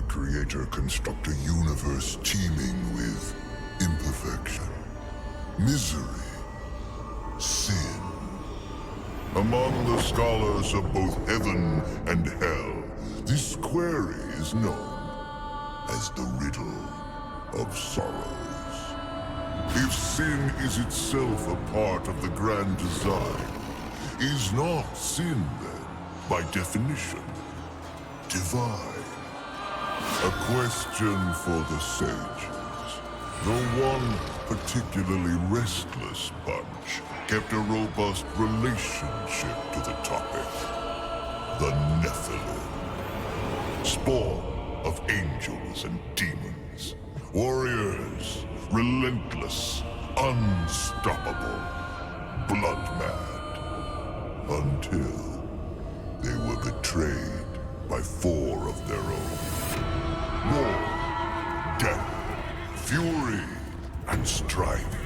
Creator construct a universe teeming with imperfection, misery, sin. Among the scholars of both heaven and hell, this query is known as the riddle of sorrows. If sin is itself a part of the grand design, is not sin then, by definition, divine? A question for the sages. The one particularly restless bunch kept a robust relationship to the topic. The Nephilim. Spawn of angels and demons. Warriors, relentless, unstoppable, blood-mad. Until they were betrayed by 4 of their own. War, death, fury, and strife.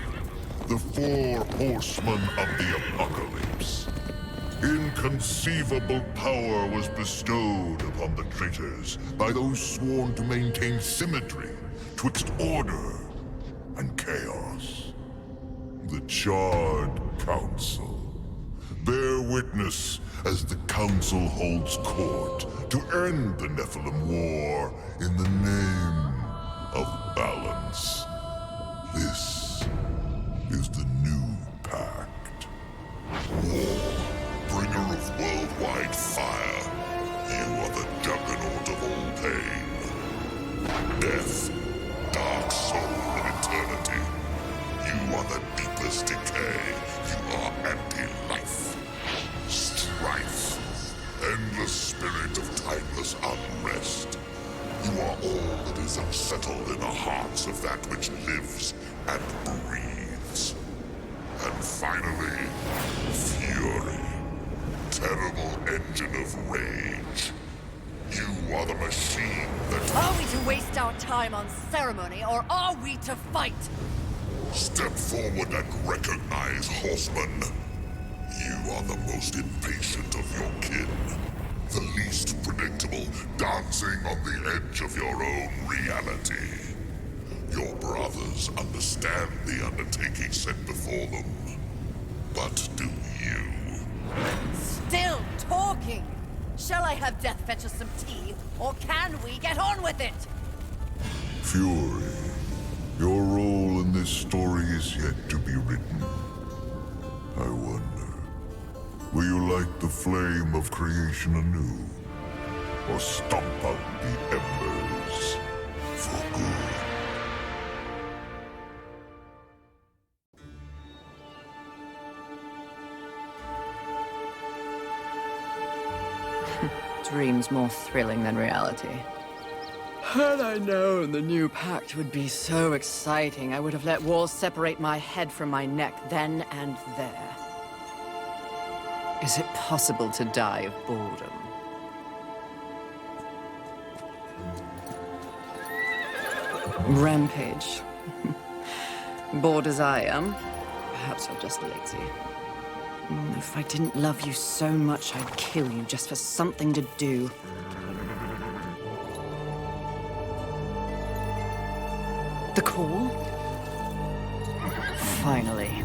The 4 horsemen of the apocalypse. Inconceivable power was bestowed upon the traitors by those sworn to maintain symmetry twixt order and chaos. The Charred Council. Bear witness as the Council holds court to end the Nephilim War in the name of balance. This is the new pact. War, bringer of worldwide fire. You are the juggernaut of all pain. Death, dark soul of eternity. You are the deepest decay. You are anti-life. Strife, endless spirit of timeless unrest. You are all that is unsettled in the hearts of that which lives and breathes. And finally, fury, terrible engine of rage. You are the machine that... Are we to waste our time on ceremony, or are we to fight? Step forward and recognize, horseman. You are the most impatient of your kin. The least predictable, dancing on the edge of your own reality. Your brothers understand the undertaking set before them. But do you? Still talking! Shall I have Death fetch us some tea, or can we get on with it? Fury, your role in this story is yet to be written. I wonder, will you light the flame of creation anew? Or stomp out the embers for good? Dreams more thrilling than reality. Had I known the new pact would be so exciting, I would have let walls separate my head from my neck then and there. Is it possible to die of boredom? Rampage. Bored as I am, perhaps you're just lazy. If I didn't love you so much, I'd kill you just for something to do. The call? Finally.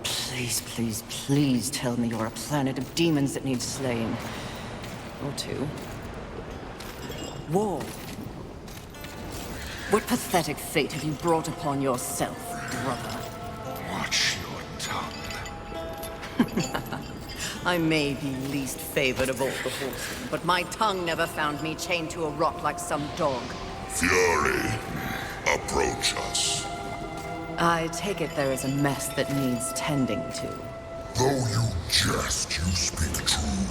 Please, please, please tell me you're a planet of demons that needs slaying. Or 2. War. What pathetic fate have you brought upon yourself, brother? Watch your tongue. I may be least favored of all the horsemen, but my tongue never found me chained to a rock like some dog. Fury, approach us. I take it there is a mess that needs tending to. Though you jest, you speak true.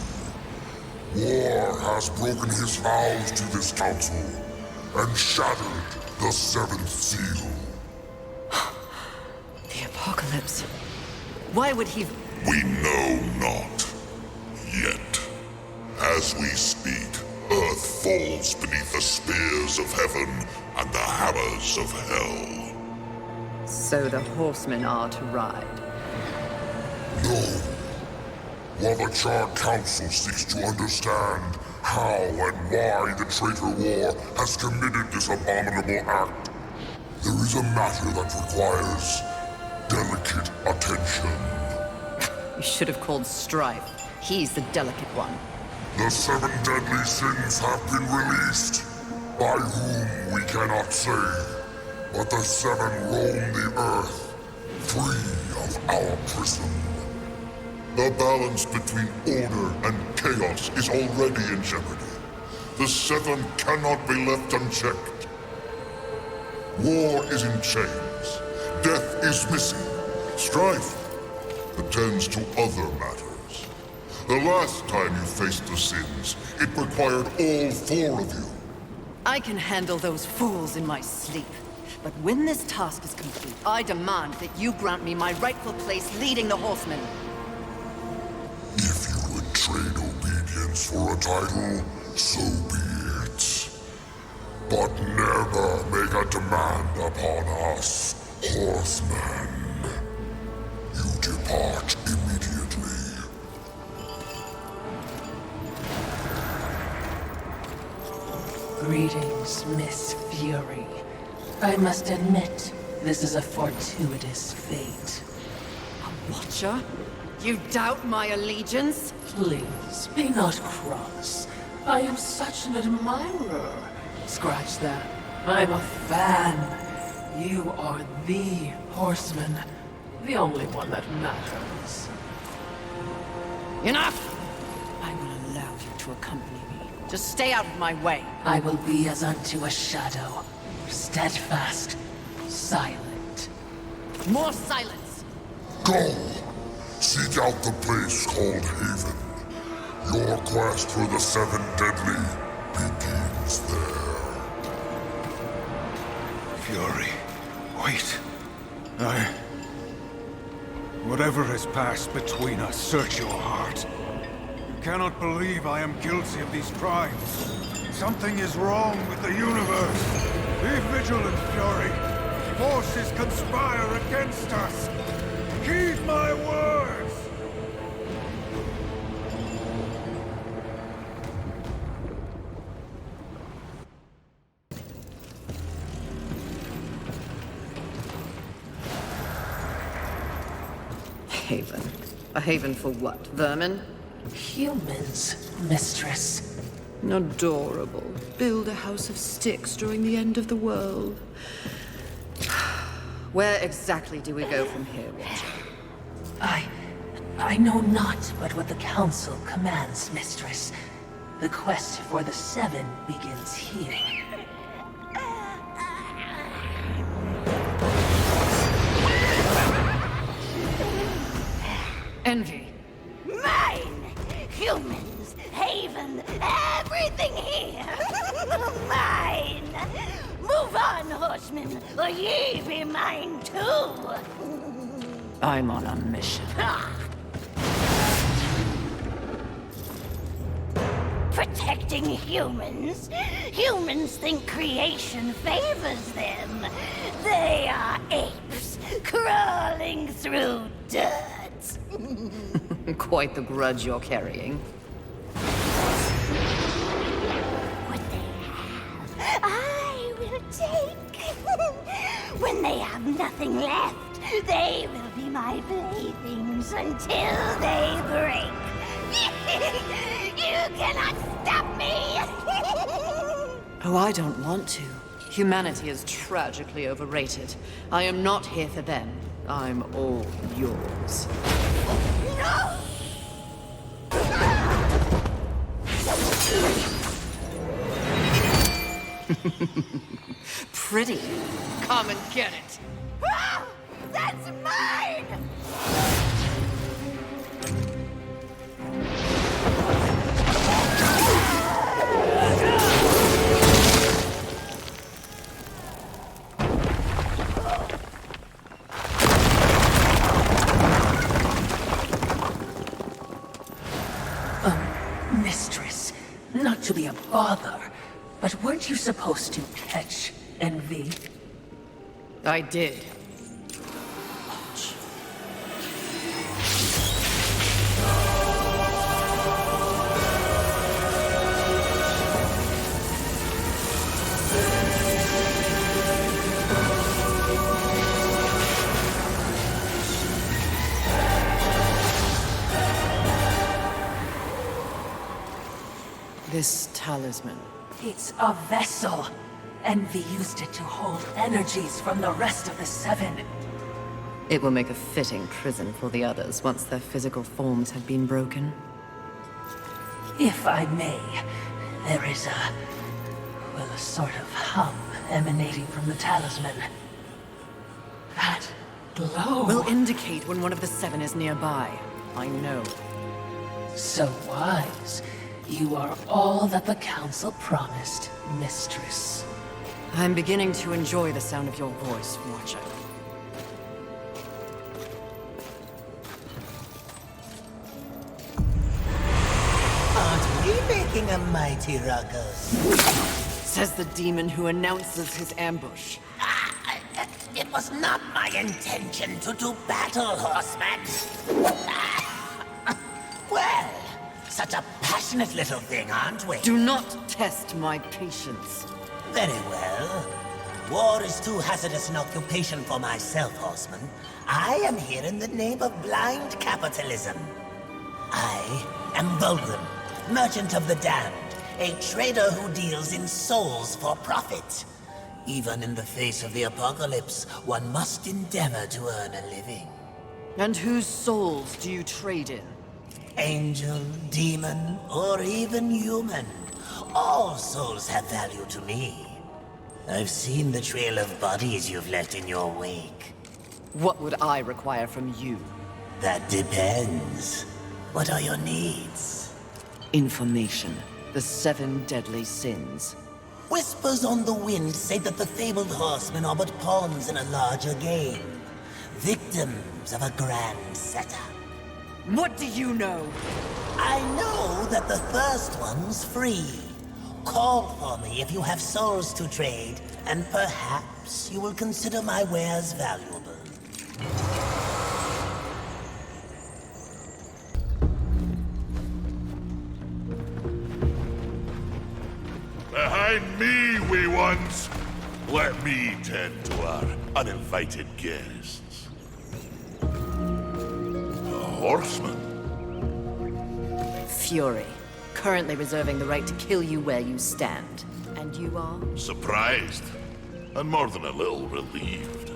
War has broken his vows to this council and shattered the 7th seal. The apocalypse. Why would he... We know not. Yet. As we speak, Earth falls beneath the spears of heaven and the hammers of hell. So the horsemen are to ride. No. While the Charred Council seeks to understand how and why the traitor war has committed this abominable act, there is a matter that requires delicate attention. You should have called Strife. He's the delicate one. The 7 deadly sins have been released, by whom we cannot say, but the 7 roam the earth, free of our prison. The balance between order and chaos is already in jeopardy. The 7 cannot be left unchecked. War is in chains. Death is missing. Strife attends to other matters. The last time you faced the sins, it required all 4 of you. I can handle those fools in my sleep. But when this task is complete, I demand that you grant me my rightful place leading the horsemen. If you would trade obedience for a title, so be it. But never make a demand upon us, horsemen. You depart immediately. Greetings, Miss Fury. I must admit, this is a fortuitous fate. A watcher? You doubt my allegiance? Please, be not cross. I am such an admirer. Scratch that. I'm a fan. You are the horseman. The only one that matters. Enough! I will allow you to accompany me. Just stay out of my way. I will be as unto a shadow. Steadfast. Silent. More silence! Go! Seek out the place called Haven. Your quest for the 7 deadly begins there. Fury, wait. Whatever has passed between us, search your heart. You cannot believe I am guilty of these crimes. Something is wrong with the universe. Be vigilant, Fury. Forces conspire against us. Heed my words! Haven. A haven for what? Vermin? Humans, mistress. Adorable. Build a house of sticks during the end of the world. Where exactly do we go from here, Watcher? I know not but what the Council commands, mistress. The quest for the 7 begins here. Envy. Mine! Humans, Haven, everything here! Mine! Move on, horsemen, or ye be mine too! I'm on a mission. Protecting humans? Humans think creation favors them. They are apes, crawling through dirt. Quite the grudge you're carrying. What they have, I will take. When they have nothing left, they will be my playthings until they break. You cannot stop me! Oh, I don't want to. Humanity is tragically overrated. I am not here for them. I'm all yours. No! Pretty. Come and get it. Ah! That's mine! Mistress, not to be a bother, but weren't you supposed to catch Envy? I did. This talisman. It's a vessel. Envy used it to hold energies from the rest of the Seven. It will make a fitting prison for the others once their physical forms have been broken. If I may, there is a sort of hum emanating from the talisman. That glow. Will indicate when one of the Seven is nearby. I know. So wise. You are all that the Council promised, Mistress. I'm beginning to enjoy the sound of your voice, Watcher. Aren't we making a mighty ruckus? Says the demon who announces his ambush. It was not my intention to do battle, horseman. Well, such a passionate little thing, aren't we? Do not test my patience. Very well. War is too hazardous an occupation for myself, horseman. I am here in the name of blind capitalism. I am Volgrim, merchant of the damned, a trader who deals in souls for profit. Even in the face of the apocalypse, one must endeavor to earn a living. And whose souls do you trade in? Angel, demon, or even human. All souls have value to me. I've seen the trail of bodies you've left in your wake. What would I require from you? That depends. What are your needs? Information. The 7 deadly sins. Whispers on the wind say that the fabled horsemen are but pawns in a larger game. Victims of a grand setup. What do you know? I know that the first one's free. Call for me if you have souls to trade, and perhaps you will consider my wares valuable. Behind me, wee ones! Let me tend to our uninvited guests. A horseman? Fury. Currently reserving the right to kill you where you stand. And you are? Surprised, and more than a little relieved.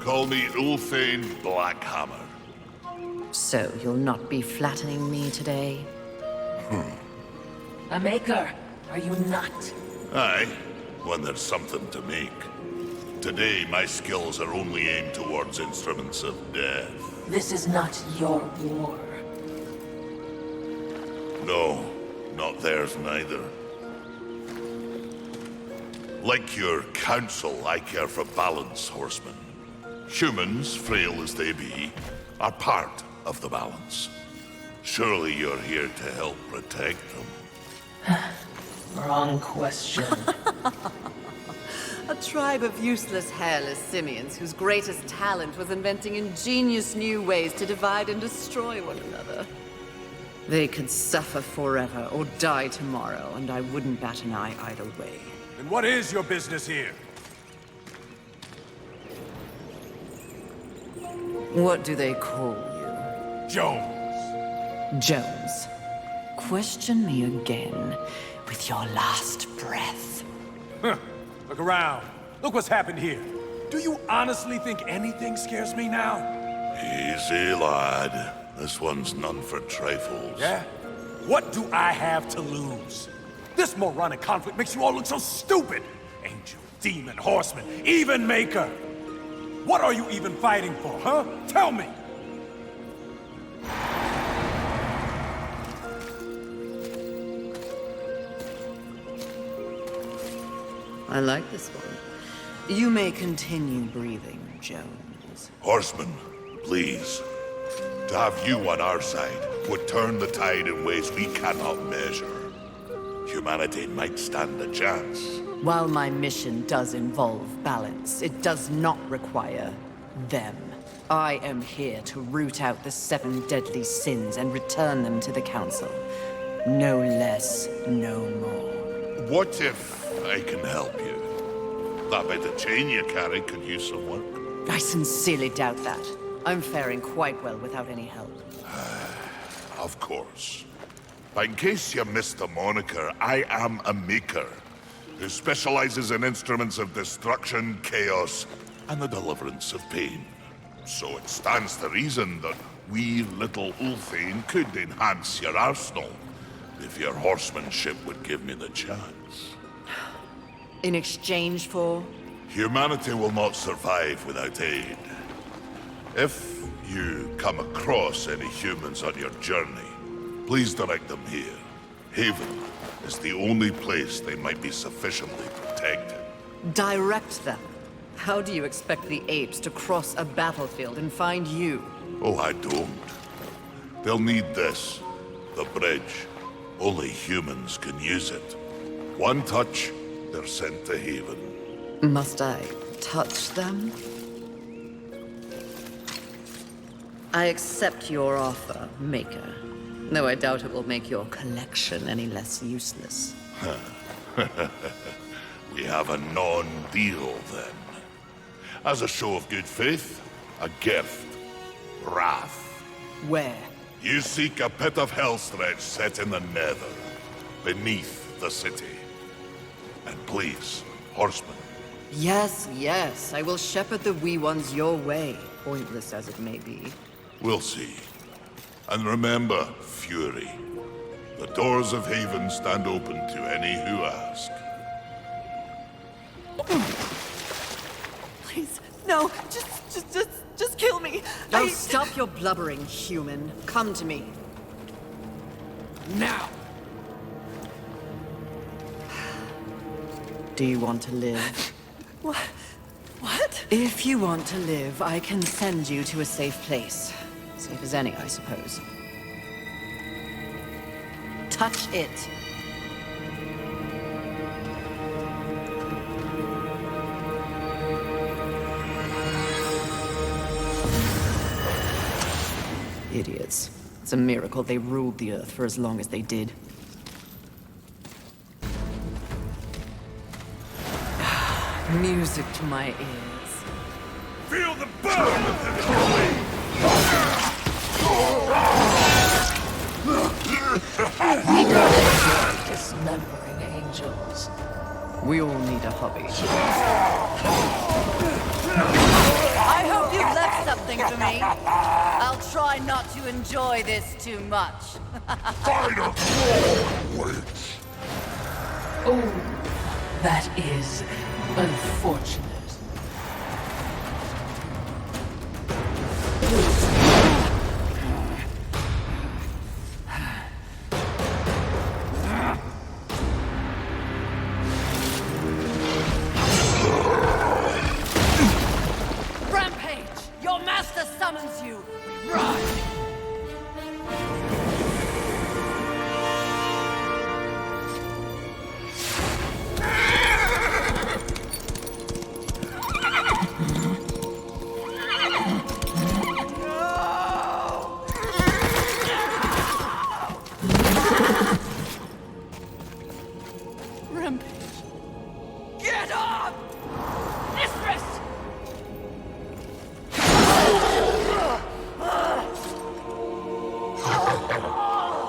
Call me Ulfane Blackhammer. So you'll not be flattening me today? A maker, are you not? Aye, when there's something to make. Today, my skills are only aimed towards instruments of death. This is not your war. No, not theirs neither. Like your council, I care for balance, horsemen. Humans, frail as they be, are part of the balance. Surely you're here to help protect them. Wrong question. A tribe of useless, hairless simians whose greatest talent was inventing ingenious new ways to divide and destroy one another. They could suffer forever or die tomorrow, and I wouldn't bat an eye either way. And what is your business here? What do they call you? Jones. Jones. Question me again with your last breath. Huh. Look around. Look what's happened here. Do you honestly think anything scares me now? Easy, lad. This one's none for trifles. Yeah? What do I have to lose? This moronic conflict makes you all look so stupid. Angel, demon, horseman, even maker. What are you even fighting for, huh? Tell me! I like this one. You may continue breathing, Jones. Horsemen, please. To have you on our side would turn the tide in ways we cannot measure. Humanity might stand a chance. While my mission does involve balance, it does not require them. I am here to root out the 7 deadly sins and return them to the Council. No less, no more. What if I can help you? That bit of chain you carry could use some work. I sincerely doubt that. I'm faring quite well without any help. Of course. But in case you missed the moniker, I am a maker who specializes in instruments of destruction, chaos, and the deliverance of pain. So it stands to reason that we little Ulthane could enhance your arsenal if your horsemanship would give me the chance. In exchange for? Humanity will not survive without aid. If you come across any humans on your journey, please direct them here. Haven is the only place they might be sufficiently protected. Direct them? How do you expect the apes to cross a battlefield and find you? Oh, I don't. They'll need this. The bridge. Only humans can use it. One touch, they're sent to Haven. Must I touch them? I accept your offer, Maker. Though I doubt it will make your collection any less useless. We have a non-deal, then. As a show of good faith, a gift. Wrath. Where? You seek a pit of hellstretch set in the nether, beneath the city. And please, horsemen. Yes, yes, I will shepherd the wee ones your way, pointless as it may be. We'll see. And remember, Fury. The doors of Haven stand open to any who ask. Please, no, just kill me. Oh, stop your blubbering, human. Come to me. Now! Do you want to live? What? If you want to live, I can send you to a safe place. Safe as any, I suppose. Touch it. Idiots. It's a miracle they ruled the Earth for as long as they did. Music to my ears. Feel the burn of the glory! Dismembering angels. We all need a hobby. I hope you've left something for me. I'll try not to enjoy this too much. Fighter! Wait! Oh, that is unfortunate. Rampage! Your master summons you! Run! Get up! Mistress!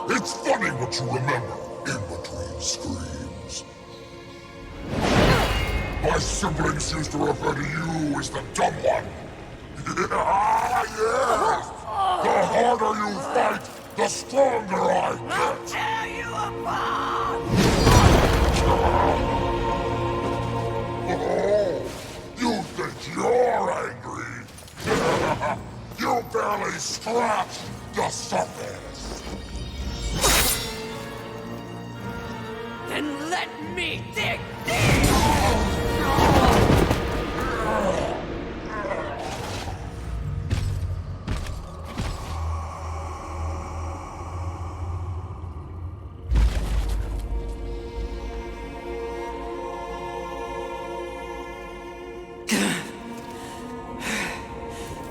It's funny what you remember in between screams. My siblings used to refer to you as the dumb one. Yes! The harder you fight, the stronger I get. Tear you apart! Oh, you think you're angry? You barely scratched the surface. Then let me dig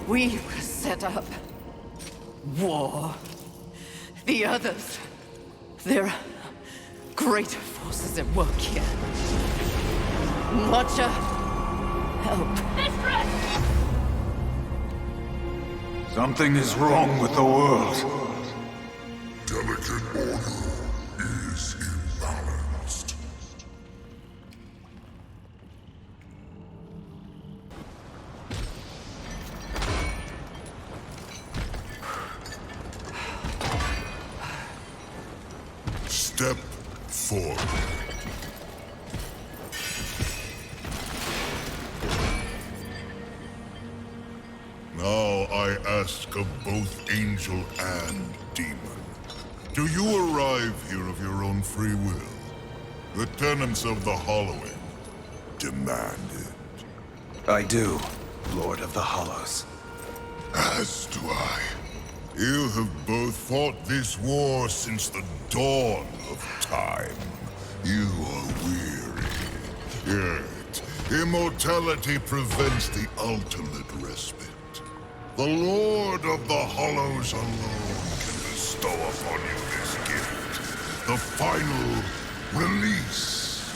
We were set up. War. The others. There are greater forces at work here. Watcher, help. Mistress! Something is wrong with the world. Delicate order. Step forward. Now I ask of both angel and demon. Do you arrive here of your own free will? The tenets of the Hollowing demand it. I do, Lord of the Hollows. As do I. You have both fought this war since the dawn of time. You are weary. Yet, immortality prevents the ultimate respite. The Lord of the Hollows alone can bestow upon you this gift. The final release.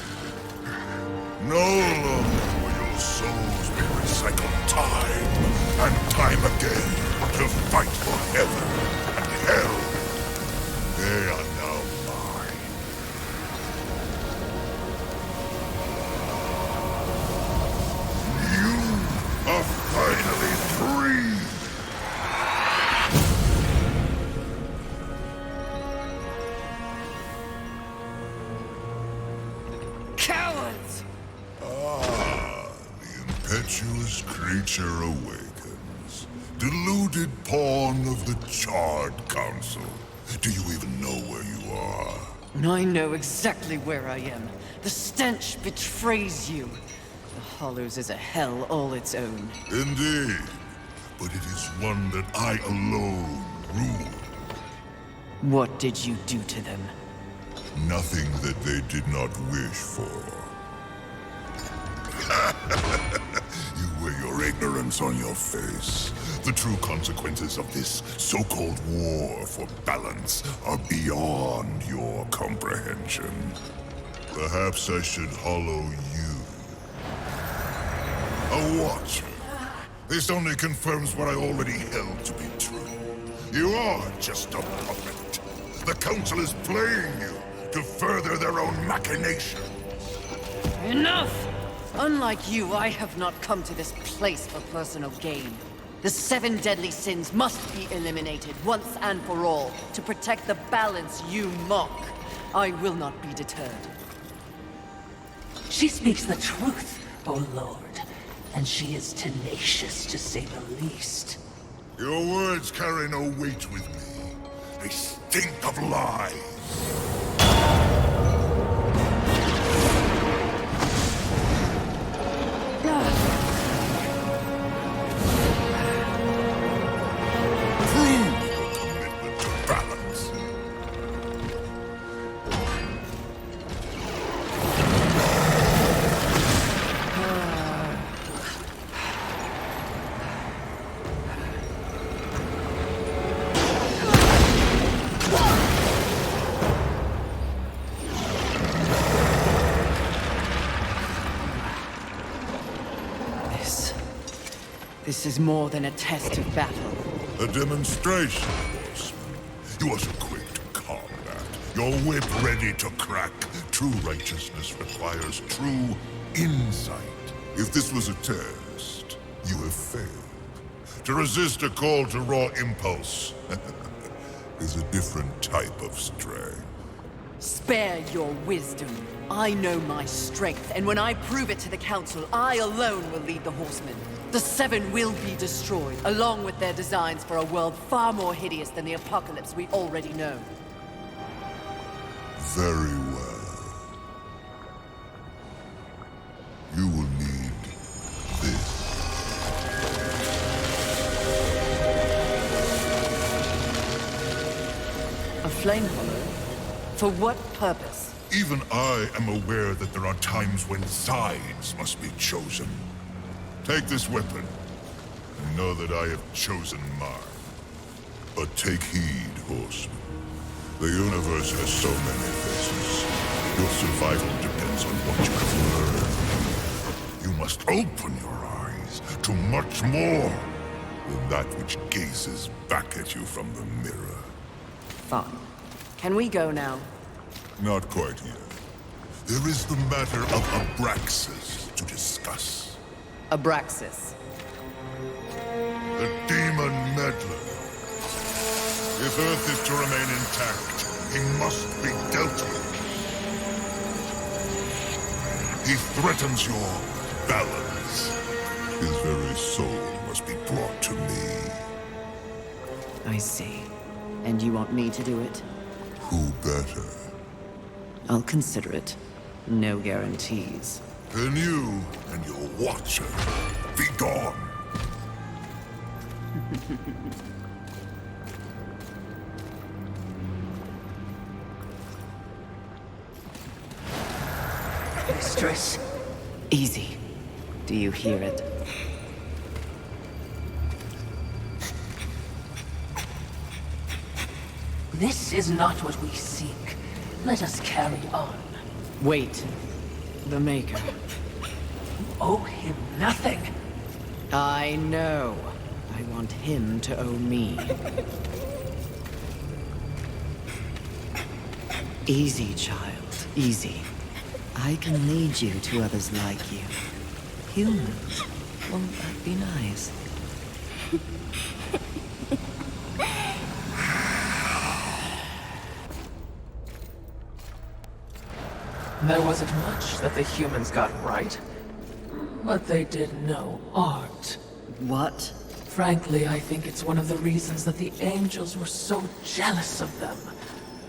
No longer will your souls be recycled time and time again to fight for heaven and hell. They are now mine. You are finally free! Cowards! Ah, the impetuous creature awakens. Deluded pawn of the Charred Council. Do you even know where you are? I know exactly where I am. The stench betrays you. The Hollows is a hell all its own. Indeed. But it is one that I alone rule. What did you do to them? Nothing that they did not wish for. You wear your ignorance on your face. The true consequences of this so-called war for balance are beyond your comprehension. Perhaps I should hollow you. A watcher. This only confirms what I already held to be true. You are just a puppet. The Council is playing you to further their own machinations. Enough! Unlike you, I have not come to this place for personal gain. The 7 deadly sins must be eliminated once and for all to protect the balance you mock. I will not be deterred. She speaks the truth, O Lord, and she is tenacious to say the least. Your words carry no weight with me. They stink of lies. Prove your commitment to balance. This is more than a test of battle. A demonstration, horseman. You are so quick to combat. Your whip ready to crack. True righteousness requires true insight. If this was a test, you have failed. To resist a call to raw impulse is a different type of strength. Spare your wisdom. I know my strength, and when I prove it to the Council, I alone will lead the Horsemen. The 7 will be destroyed, along with their designs for a world far more hideous than the apocalypse we already know. Very well. You will need this. A flame hollow? For what purpose? Even I am aware that there are times when sides must be chosen. Take this weapon, and know that I have chosen mine. But take heed, horseman. The universe has so many faces. Your survival depends on what you have learned. You must open your eyes to much more than that which gazes back at you from the mirror. Fine. Can we go now? Not quite yet. There is the matter of Abraxas to discuss. Abraxas. The demon meddler. If Earth is to remain intact, He must be dealt with. He threatens your balance. His very soul must be brought to me. I see. And you want me to do it? Who better? I'll consider it. No guarantees. Then you and your watcher, be gone. Mistress. Easy. Do you hear it? This is not what we seek. Let us carry on. Wait. The Maker. You owe him nothing. I know. I want him to owe me. Easy, child. Easy. I can lead you to others like you. Humans. Won't that be nice? There wasn't much that the humans got right. But they did know art. What? Frankly, I think it's one of the reasons that the angels were so jealous of them.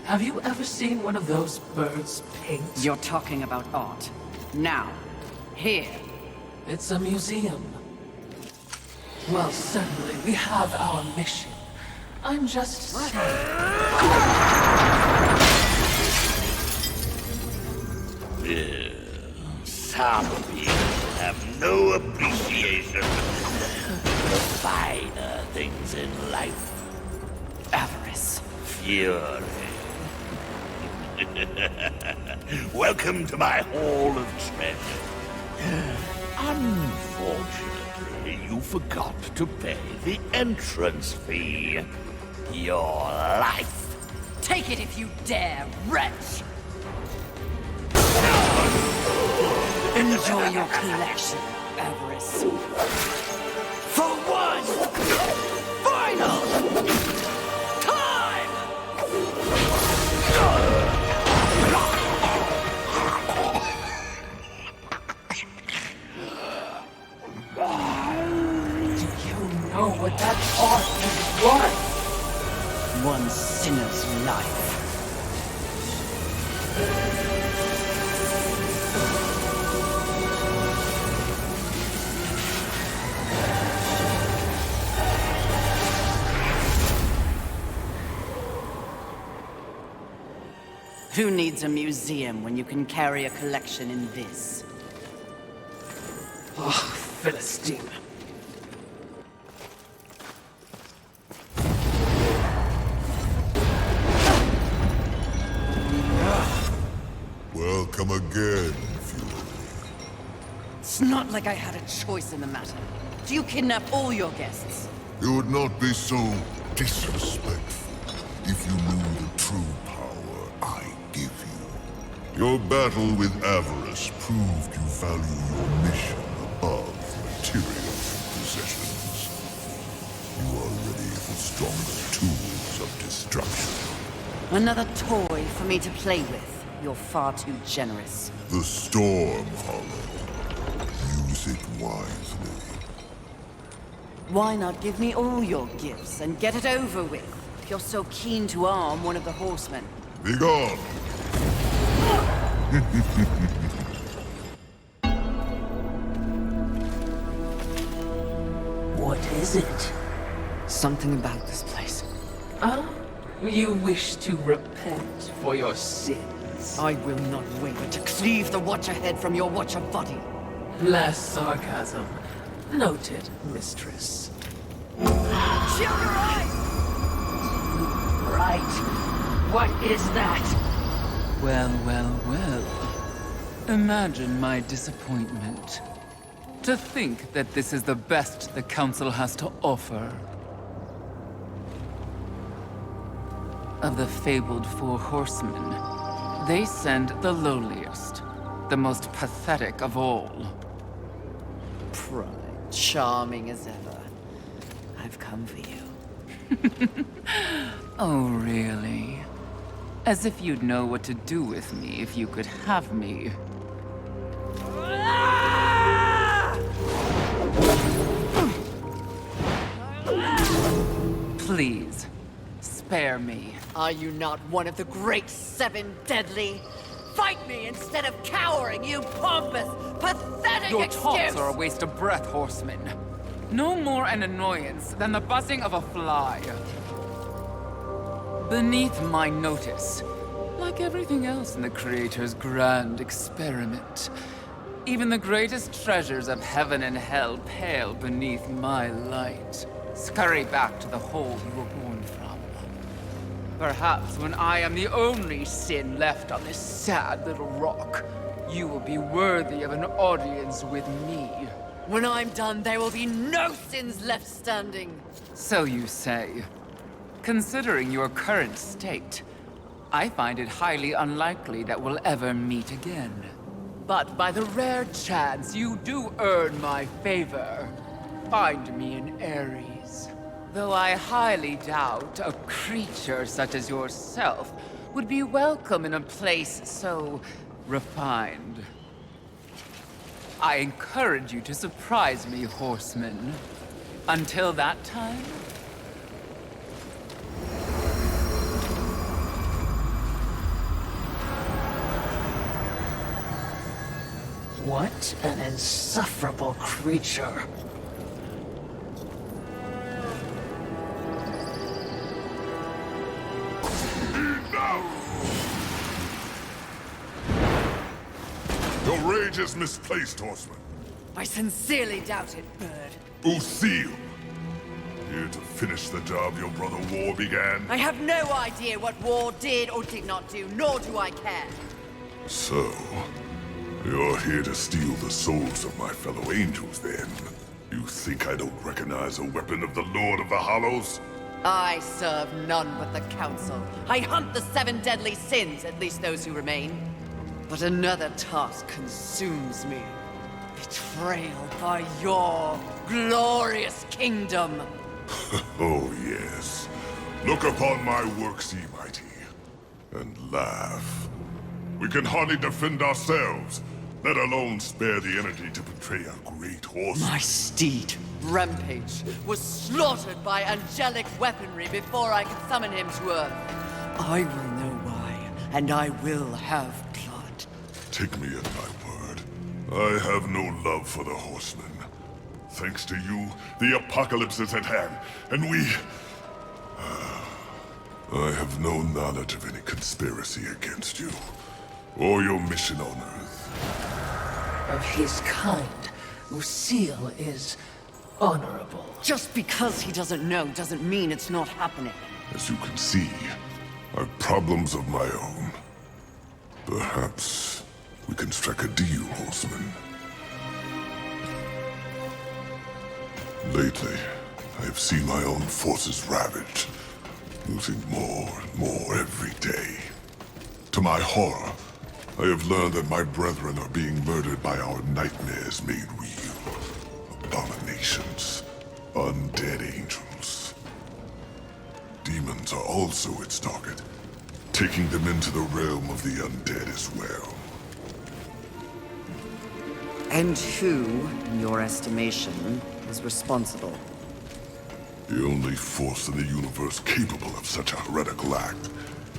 Have you ever seen one of those birds paint? You're talking about art. Now. Here. It's a museum. Well, certainly, we have our mission. I'm just saying. Some people have no appreciation for finer things in life. Avarice. Fury. Welcome to my Hall of Treasure. Unfortunately, you forgot to pay the entrance fee. Your life. Take it if you dare, wretch! Enjoy your collection, Avarice. For one final time! Do you know what that art is worth? One sinner's life. Who needs a museum when you can carry a collection in this? Oh, Philistine. Welcome again, Fury. It's not like I had a choice in the matter. Do you kidnap all your guests? You would not be so disrespectful if you knew the true power I give you. Your battle with Avarice proved you value your mission above material possessions. You are ready for stronger tools of destruction. Another toy for me to play with. You're far too generous. The Storm Hollow. Use it wisely. Why not give me all your gifts and get it over with? If you're so keen to arm one of the horsemen. Be gone! What is it? Something about this place. You wish to repent for your sins. I will not waver to cleave the Watcher head from your Watcher body. Less sarcasm. Noted, mistress. Shield your eyes! Right. What is that? Well, well, well. Imagine my disappointment. To think that this is the best the Council has to offer. Of the fabled Four Horsemen, they send the lowliest, the most pathetic of all. Pride, charming as ever. I've come for you. Oh, really? As if you'd know what to do with me if you could have me. Please, spare me. Are you not one of the great seven deadly? Fight me instead of cowering, you pompous, pathetic Your excuse! taunts are a waste of breath, horseman. No more an annoyance than the buzzing of a fly. Beneath my notice, like everything else in the Creator's grand experiment, even the greatest treasures of heaven and hell pale beneath my light. Scurry back to the hole you were born from. Perhaps when I am the only sin left on this sad little rock, you will be worthy of an audience with me. When I'm done, there will be no sins left standing. So you say. Considering your current state, I find it highly unlikely that we'll ever meet again. But by the rare chance you do earn my favor, find me in Ares. Though I highly doubt a creature such as yourself would be welcome in a place so refined. I encourage you to surprise me, horseman. Until that time... What an insufferable creature. Your rage is misplaced, horseman. I sincerely doubt it, bird. Usil. Here to finish the job your brother War began. I have no idea what War did or did not do, nor do I care. So, you're here to steal the souls of my fellow angels, then? You think I don't recognize a weapon of the Lord of the Hollows? I serve none but the Council. I hunt the seven deadly sins, at least those who remain. But another task consumes me. Betrayal by your glorious kingdom. Oh, yes. Look upon my works, ye mighty, and laugh. We can hardly defend ourselves, let alone spare the energy to betray a great horse. My steed, Rampage, was slaughtered by angelic weaponry before I could summon him to Earth. I will know why, and I will have blood. Take me at my word. I have no love for the horsemen. Thanks to you, the apocalypse is at hand, and we... I have no knowledge of any conspiracy against you, or your mission on Earth. Of his kind, Usil is honorable. Just because he doesn't know doesn't mean it's not happening. As you can see, I've problems of my own. Perhaps we can strike a deal, horseman. Lately, I have seen my own forces ravaged, losing more and more every day. To my horror, I have learned that my brethren are being murdered by our nightmares made real. Abominations. Undead angels. Demons are also its target, taking them into the realm of the undead as well. And who, in your estimation, is responsible? The only force in the universe capable of such a heretical act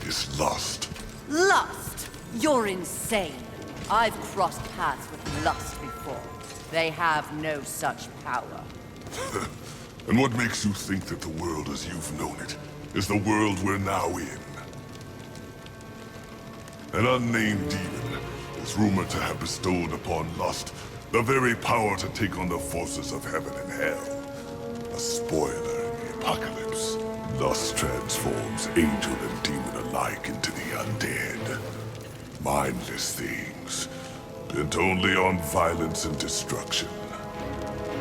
is lust. Lust? You're insane. I've crossed paths with lust before. They have no such power. And what makes you think that the world as you've known it is the world we're now in? An unnamed demon is rumored to have bestowed upon lust the very power to take on the forces of heaven and hell. A spoiler in the apocalypse. Lust transforms angel and demon alike into the undead. Mindless things, bent only on violence and destruction.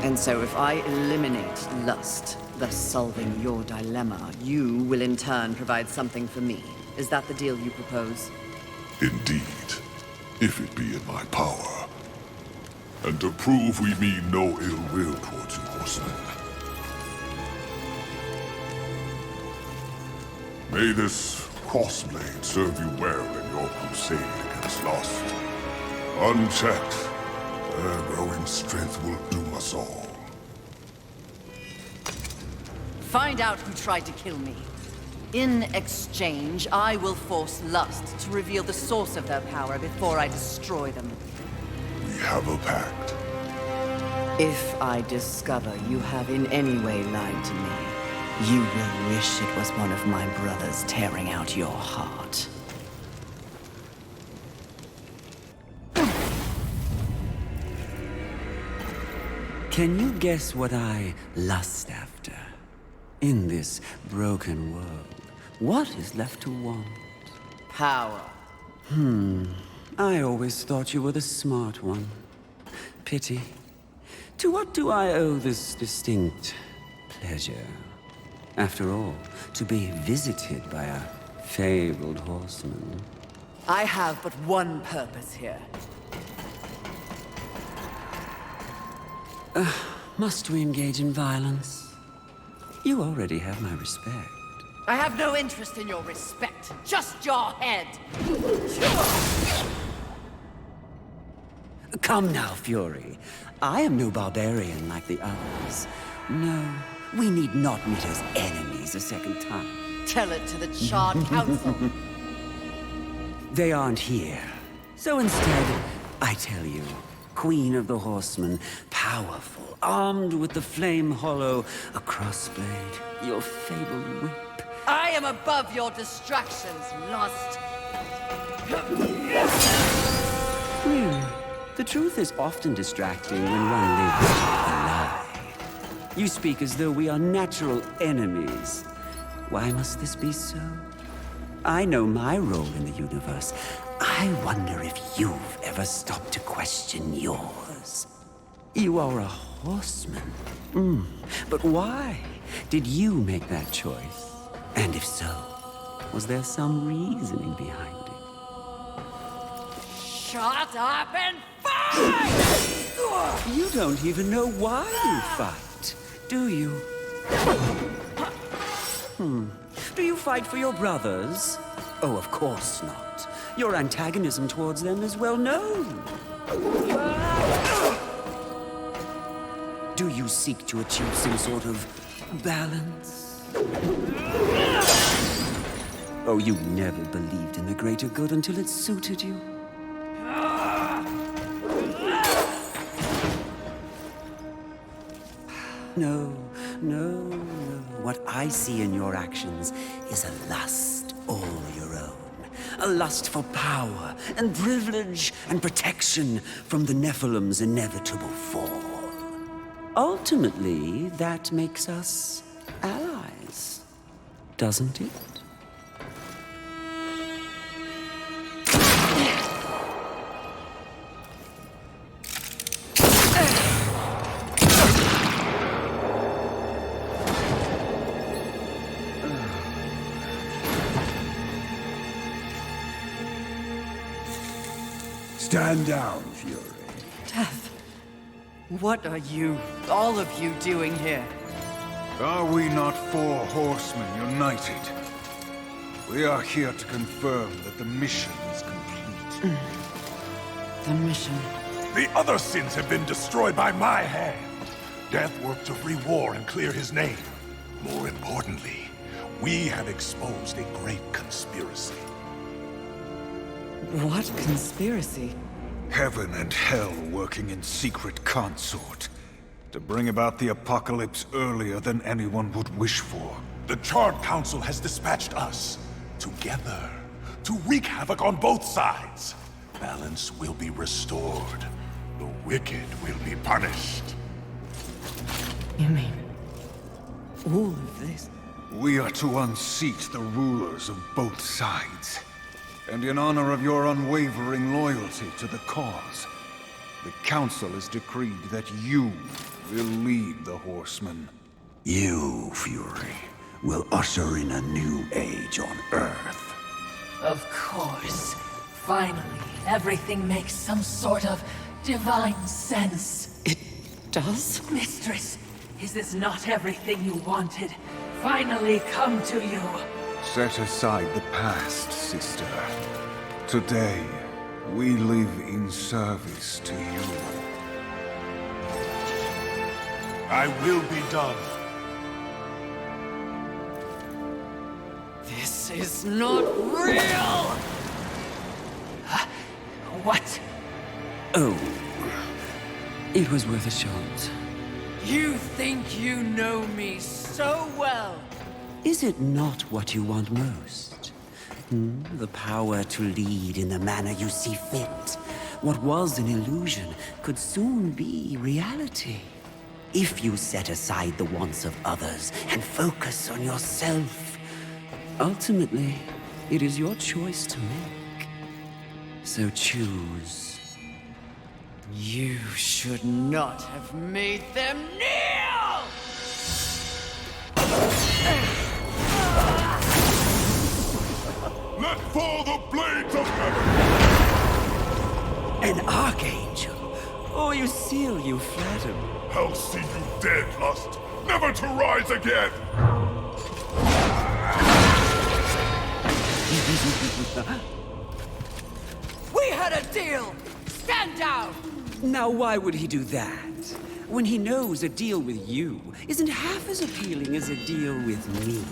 And so if I eliminate lust, thus solving your dilemma, you will in turn provide something for me. Is that the deal you propose? Indeed, if it be in my power. And to prove we mean no ill will towards you, horsemen. May this Crossblade serve you well in your crusade against Lust. Unchecked, their growing strength will doom us all. Find out who tried to kill me. In exchange, I will force Lust to reveal the source of their power before I destroy them. We have a pact. If I discover you have in any way lied to me, you will wish it was one of my brothers tearing out your heart. Can you guess what I lust after? In this broken world, what is left to want? Power. I always thought you were the smart one. Pity. To what do I owe this distinct pleasure? After all, to be visited by a fabled horseman. I have but one purpose here. Must we engage in violence? You already have my respect. I have no interest in your respect, just your head. Come now, Fury. I am no barbarian like the others. No, we need not meet as enemies a second time. Tell it to the Charred Council. They aren't here. So instead, I tell you, Queen of the Horsemen, powerful, armed with the flame hollow, a crossblade, your fabled whip. I am above your distractions, Lust. Really? The truth is often distracting when one lives a lie. You speak as though we are natural enemies. Why must this be so? I know my role in the universe. I wonder if you've ever stopped to question yours. You are a horseman. But why did you make that choice? And if so, was there some reasoning behind it? Shut up and fight! You don't even know why you fight, do you? Do you fight for your brothers? Oh, of course not. Your antagonism towards them is well known. Do you seek to achieve some sort of balance? Oh, you never believed in the greater good until it suited you. No. What I see in your actions is a lust all your own. A lust for power and privilege and protection from the Nephilim's inevitable fall. Ultimately, that makes us allies, doesn't it? Stand down, Fury. Death. What are you, all of you, doing here? Are we not four horsemen united? We are here to confirm that the mission is complete. The mission. The other sins have been destroyed by my hand. Death worked to free War and clear his name. More importantly, we have exposed a great conspiracy. What conspiracy? Heaven and hell working in secret consort to bring about the apocalypse earlier than anyone would wish for. The Charred Council has dispatched us together to wreak havoc on both sides. Balance will be restored. The wicked will be punished. You mean all of this? We are to unseat the rulers of both sides. And in honor of your unwavering loyalty to the cause, the Council has decreed that you will lead the Horsemen. You, Fury, will usher in a new age on Earth. Of course. Finally, everything makes some sort of divine sense. It does? Mistress, is this not everything you wanted? Finally come to you. Set aside the past, sister. Today, we live in service to you. I will be done. This is not real! What? Oh, it was worth a shot. You think you know me so well? Is it not what you want most? The power to lead in the manner you see fit. What was an illusion could soon be reality. If you set aside the wants of others and focus on yourself. Ultimately, it is your choice to make. So choose. You should not have made them kneel! Let fall the blades of heaven! An archangel? Oh, you seal, you flatter. I'll see you dead, Lust, never to rise again! We had a deal! Stand down! Now why would he do that? When he knows a deal with you isn't half as appealing as a deal with me.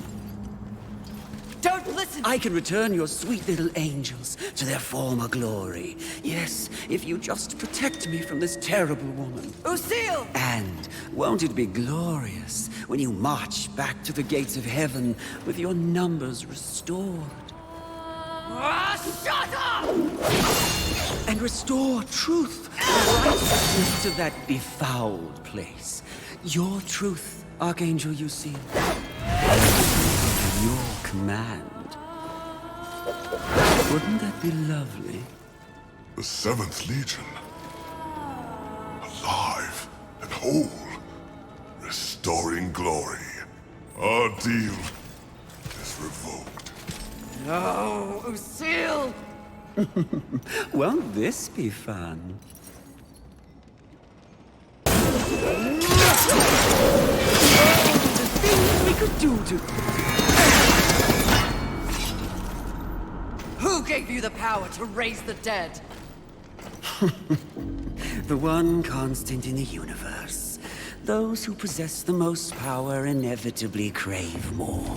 Don't listen! I can return your sweet little angels to their former glory. Yes, if you just protect me from this terrible woman. Lucille! And won't it be glorious when you march back to the gates of heaven with your numbers restored? Shut up! And restore truth and righteousness to that befouled place. Your truth, Archangel Lucille. Your command. Wouldn't that be lovely? The 7th Legion. Alive and whole. Restoring glory. Our deal is revoked. No, Lucille! Won't this be fun? The things we could do to... Who gave you the power to raise the dead? The one constant in the universe. Those who possess the most power inevitably crave more.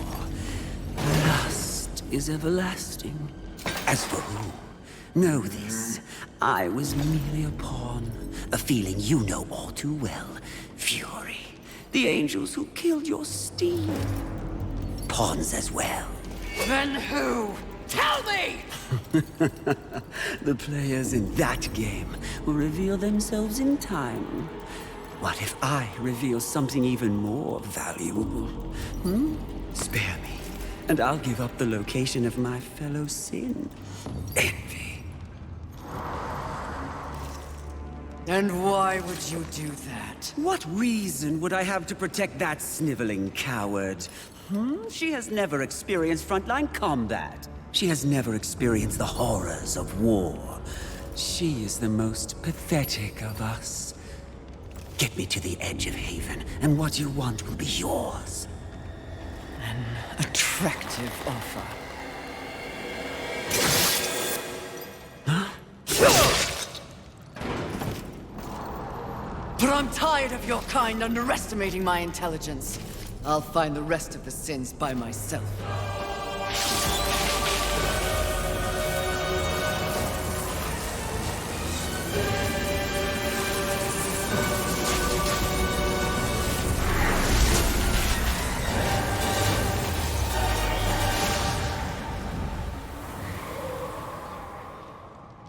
Lust is everlasting. As for who, know this. I was merely a pawn. A feeling you know all too well. Fury. The angels who killed your steed. Pawns as well. Then who? Tell me! The players in that game will reveal themselves in time. What if I reveal something even more valuable? Spare me, and I'll give up the location of my fellow sin. Envy. And why would you do that? What reason would I have to protect that sniveling coward? She has never experienced frontline combat. She has never experienced the horrors of war. She is the most pathetic of us. Get me to the edge of Haven, and what you want will be yours. An attractive offer. But I'm tired of your kind underestimating my intelligence. I'll find the rest of the sins by myself.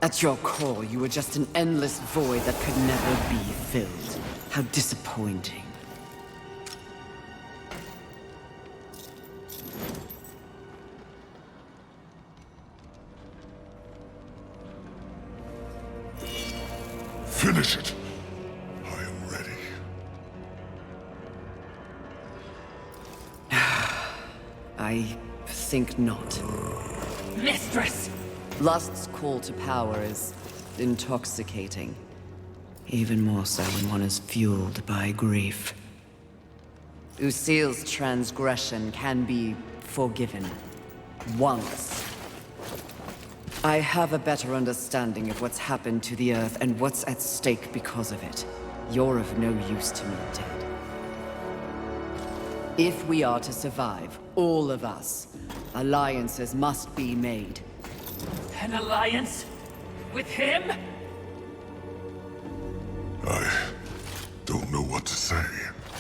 At your core, you were just an endless void that could never be filled. How disappointing. Finish it. I am ready. I think not. Mistress! Lust's call to power is intoxicating. Even more so when one is fueled by grief. Lucille's transgression can be forgiven. Once. I have a better understanding of what's happened to the Earth and what's at stake because of it. You're of no use to me, dead. If we are to survive, all of us, alliances must be made. An alliance? With him? I don't know what to say.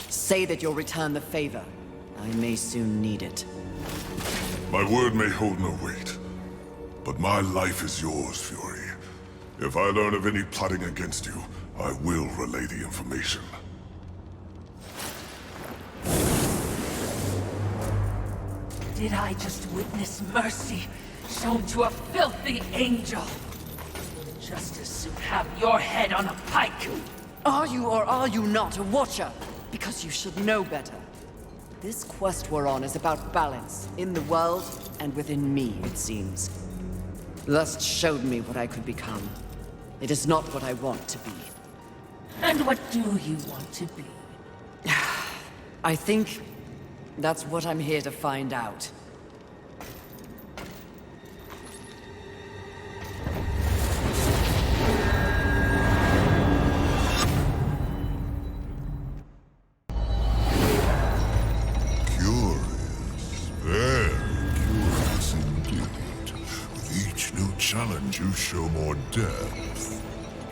Say that you'll return the favor. I may soon need it. My word may hold no weight, but my life is yours, Fury. If I learn of any plotting against you, I will relay the information. Did I just witness mercy shown to a filthy angel? Just as soon have your head on a pike. Are you or are you not a Watcher? Because you should know better. This quest we're on is about balance, in the world and within me, it seems. Lust showed me what I could become. It is not what I want to be. And what do you want to be? I think that's what I'm here to find out. You show more depth.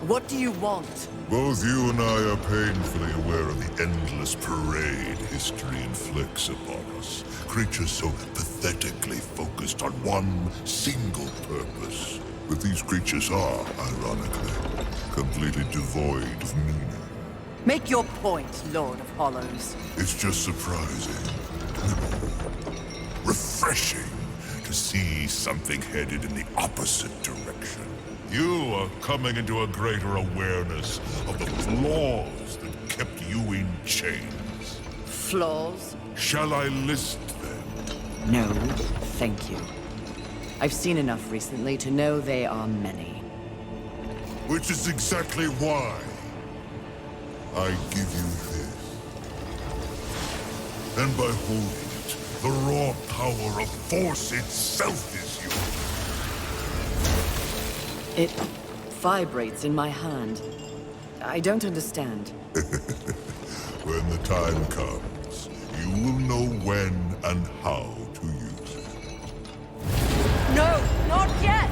What do you want? Both you and I are painfully aware of the endless parade history inflicts upon us. Creatures so pathetically focused on one single purpose. But these creatures are, ironically, completely devoid of meaning. Make your point, Lord of Hollows. It's just surprising. Refreshing. To see something headed in the opposite direction. You are coming into a greater awareness of the flaws that kept you in chains. Flaws? Shall I list them? No, thank you. I've seen enough recently to know they are many. Which is exactly why I give you this. And by holding it, the raw power of Force itself is yours. It vibrates in my hand. I don't understand. When the time comes, you will know when and how to use it. No, not yet!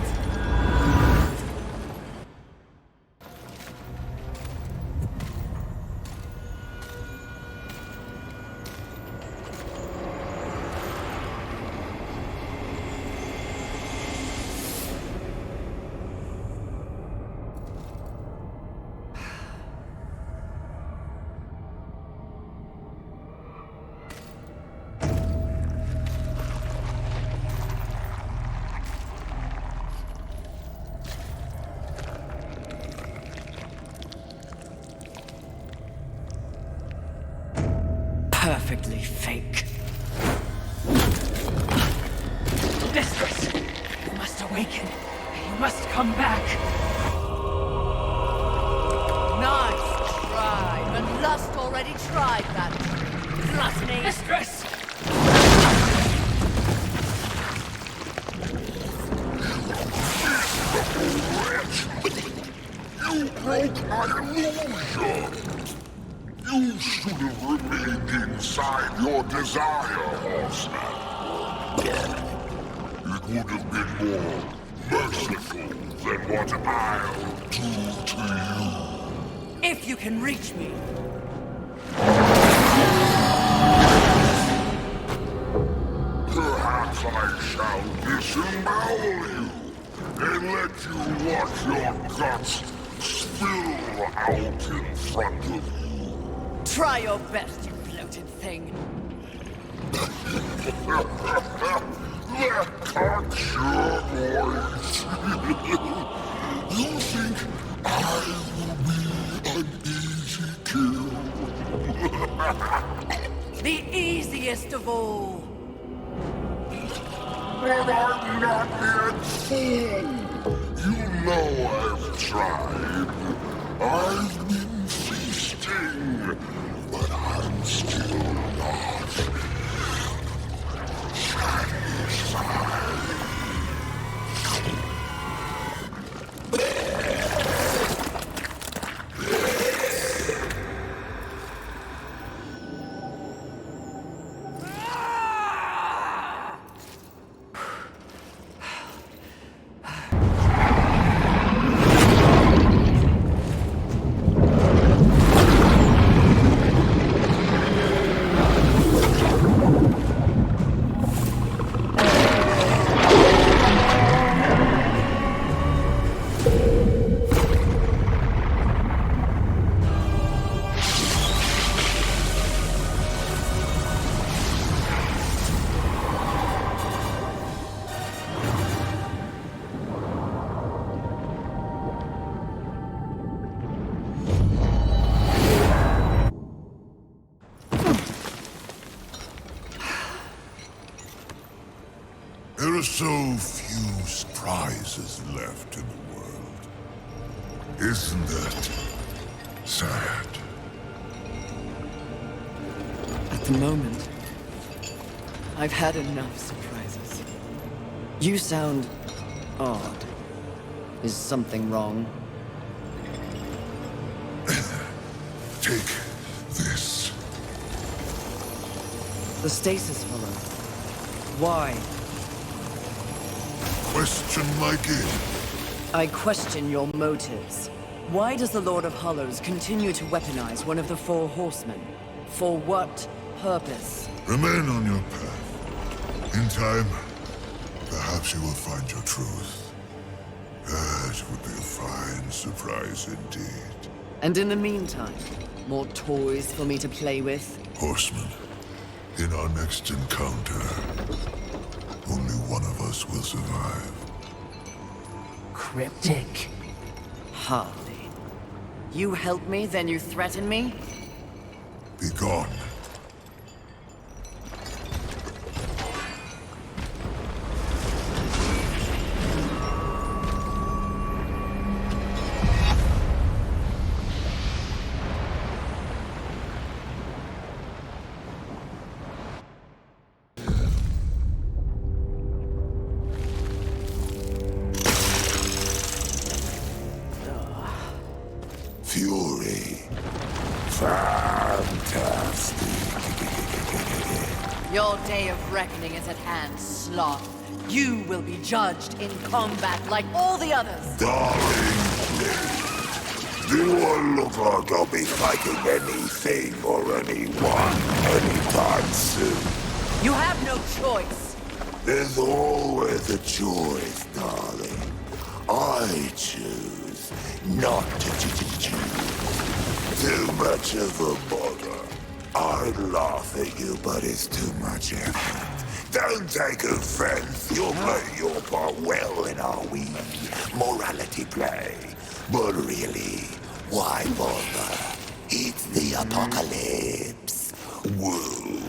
Perfectly fake. Mistress! You must awaken. You must come back. Nice try, but Lust already tried that. Gluttony. Mistress! You broke my illusion! You should have remained inside your desire, Horseman. It would have been more merciful than what I'll do to you. If you can reach me. Perhaps I shall disembowel you and let you watch your guts spill out in front of you. Try your best, you bloated thing. That cocks your voice. You think I will be an easy kill? The easiest of all. But I'm not yet full. You know I've tried. I've been feasting, but I'm still not satisfied. There are so few surprises left in the world. Isn't that sad? At the moment, I've had enough surprises. You sound odd. Is something wrong? Take this. The stasis hollow. Why? Question my gift. I question your motives. Why does the Lord of Hollows continue to weaponize one of the four horsemen? For what purpose? Remain on your path. In time, perhaps you will find your truth. That would be a fine surprise indeed. And in the meantime, more toys for me to play with? Horseman, in our next encounter, only one of us will survive. Cryptic. Hardly. You help me, then you threaten me? Be gone. Fury. Fantastic. Your day of reckoning is at hand, Sloth. You will be judged in combat like all the others. Darling, please. Do I look like I'll be fighting anything or anyone anytime soon? You have no choice. There's always a choice, darling. I choose not to choose. Too much of a bother. I'd laugh at you, but it's too much effort. Don't take offense. You're playing your part well in our wee morality play. But really, why bother? It's the apocalypse. Woo.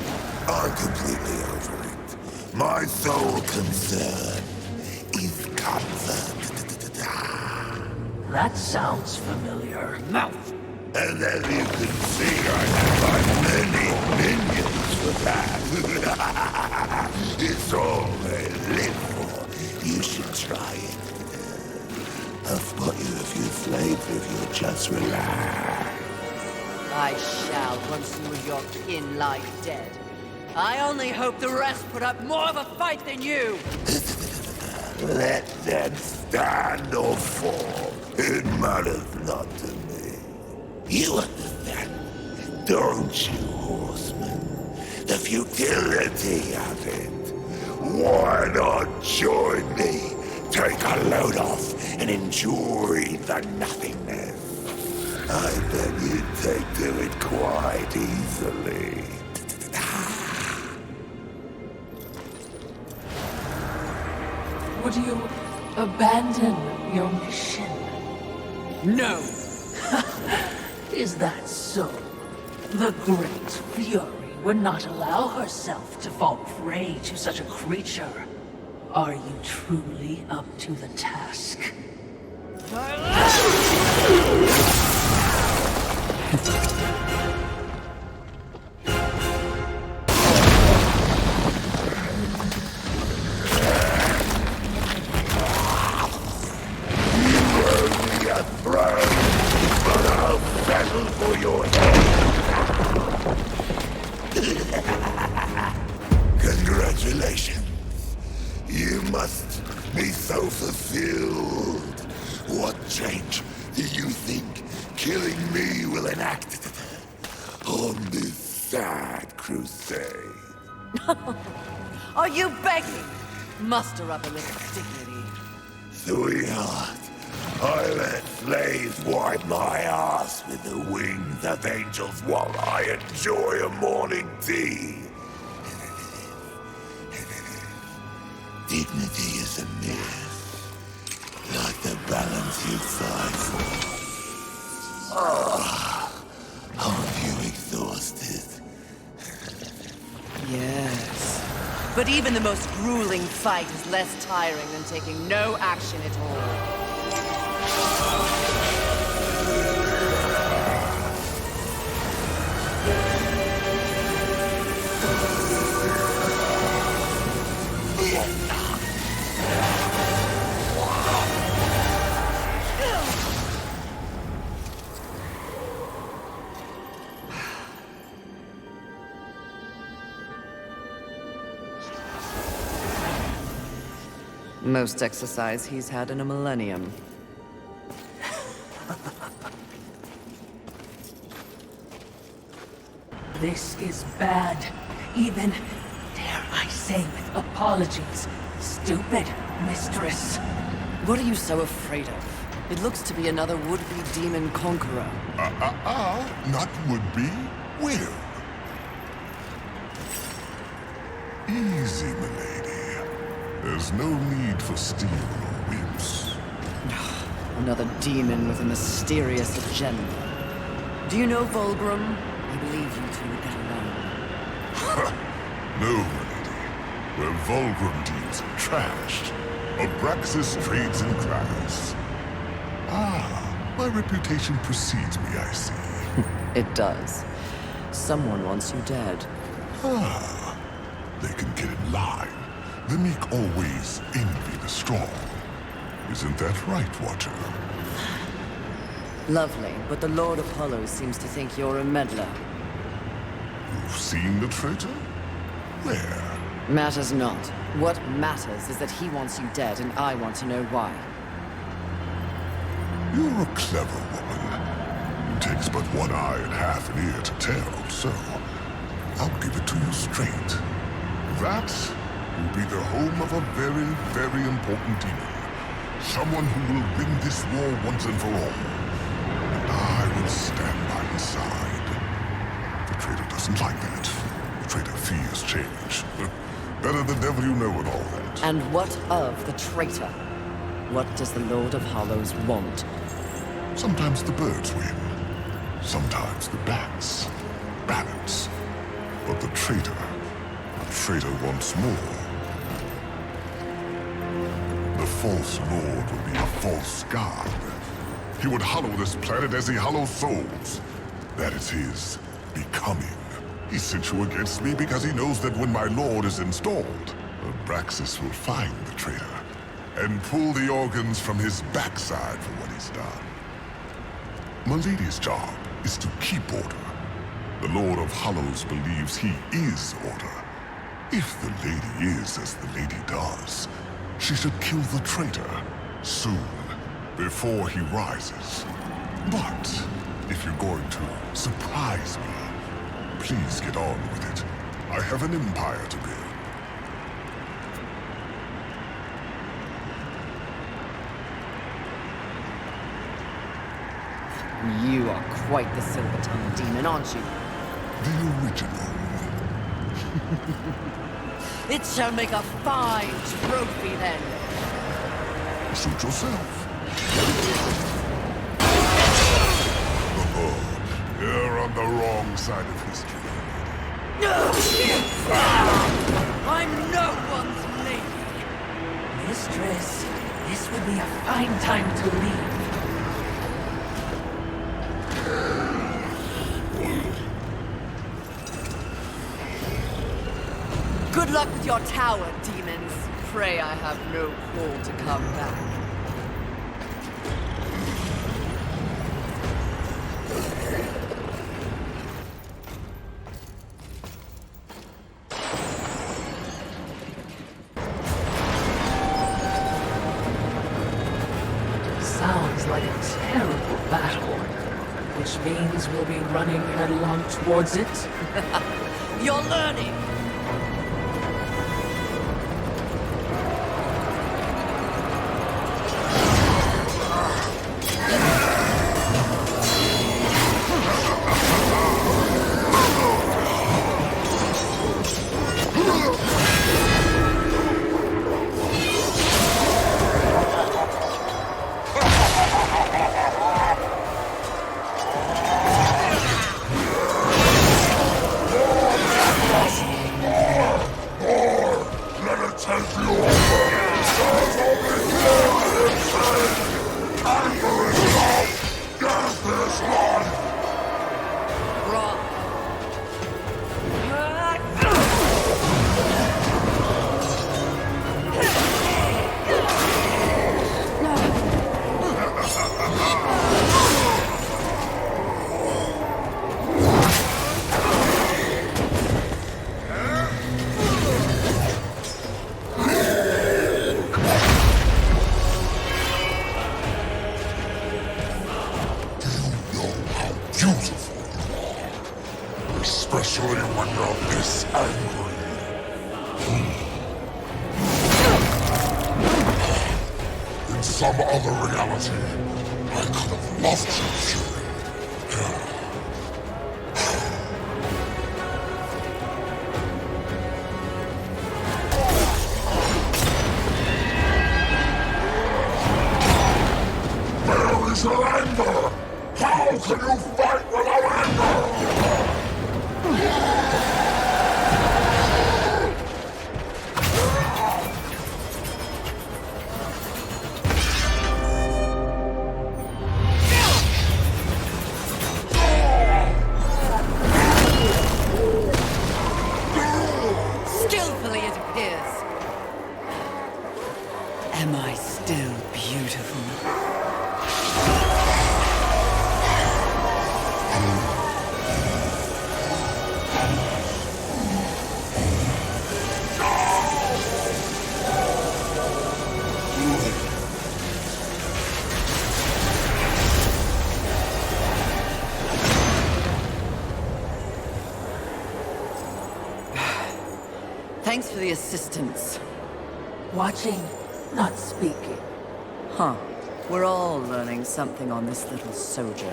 I'm completely over it. My sole concern is comfort. That sounds familiar. Mouth! And as you can see, I have like many minions for that. It's all they live for. You should try it. I'll spot you a few flavors if you'll just relax. I shall once you and your kin lie dead. I only hope the rest put up more of a fight than you! Let them stand or fall. It matters not to me. You understand, don't you, horseman? The futility of it. Why not join me? Take a load off and enjoy the nothingness. I bet you'd take to it quite easily. Would you abandon your mission? No! Is that so? The Great Fury would not allow herself to fall prey to such a creature. Are you truly up to the task? Congratulations. You must be so fulfilled. What change do you think killing me will enact on this sad crusade? Are you begging? Muster up a little dignity. Sweetheart, I let slaves wipe my ass with the wings of angels while I enjoy a morning tea. Dignity is a myth, like the balance you fight for. Aren't you exhausted? Yes. But even the most grueling fight is less tiring than taking no action at all. Most exercise he's had in a millennium. This is bad. Even, dare I say with apologies, stupid mistress. What are you so afraid of? It looks to be another would-be demon conqueror. Not would-be, will. Easy, milady. There's no need for steel or whips. Another demon with a mysterious agenda. Do you know Volgrim? I believe you two would get along. No, milady. Where Volgrim deals in trash, Abraxas trades in class. My reputation precedes me, I see. It does. Someone wants you dead. They can get in line. The meek always envy the strong. Isn't that right, Watcher? Lovely, but the Lord of Hollows seems to think you're a meddler. You've seen the traitor? Where? Matters not. What matters is that he wants you dead, and I want to know why. You're a clever woman. It takes but one eye and half an ear to tell, so I'll give it to you straight. That will be the home of a very, very important demon. Someone who will win this war once and for all. And I will stand by his side. The traitor doesn't like that. The traitor fears change. Better the devil you know and all that. And what of the traitor? What does the Lord of Hollows want? Sometimes the birds win. Sometimes the bats. Balance. But the traitor wants more. The false lord will be a false god. He would hollow this planet as he hollows souls. That is his becoming. He sent you against me because he knows that when my lord is installed, Abraxas will find the traitor and pull the organs from his backside for what he's done. Milady's job is to keep order. The Lord of Hollows believes he is order. If the lady is as the lady does, she should kill the traitor soon, before he rises. But if you're going to surprise me, please get on with it. I have an empire to build. You are quite the silver-tongued demon, aren't you? The original. It shall make a fine trophy, then. Suit yourself. Oh, you're on the wrong side of history. I'm no one's lady. Mistress, this would be a fine time to leave. Good luck with your tower, demons. Pray I have no call to come back. Sounds like a terrible battle, which means we'll be running headlong towards it. You're learning! take you over! There's only glory in pain! Anger is love! Death is life! Wrong. Especially when you're this angry. In some other reality, I could have loved you, Fury. Where is your anger? How can you fight without anger? Skillfully it appears. Am I still beautiful? Thanks for the assistance. Watching, not speaking. Huh. We're all learning something on this little sojourn.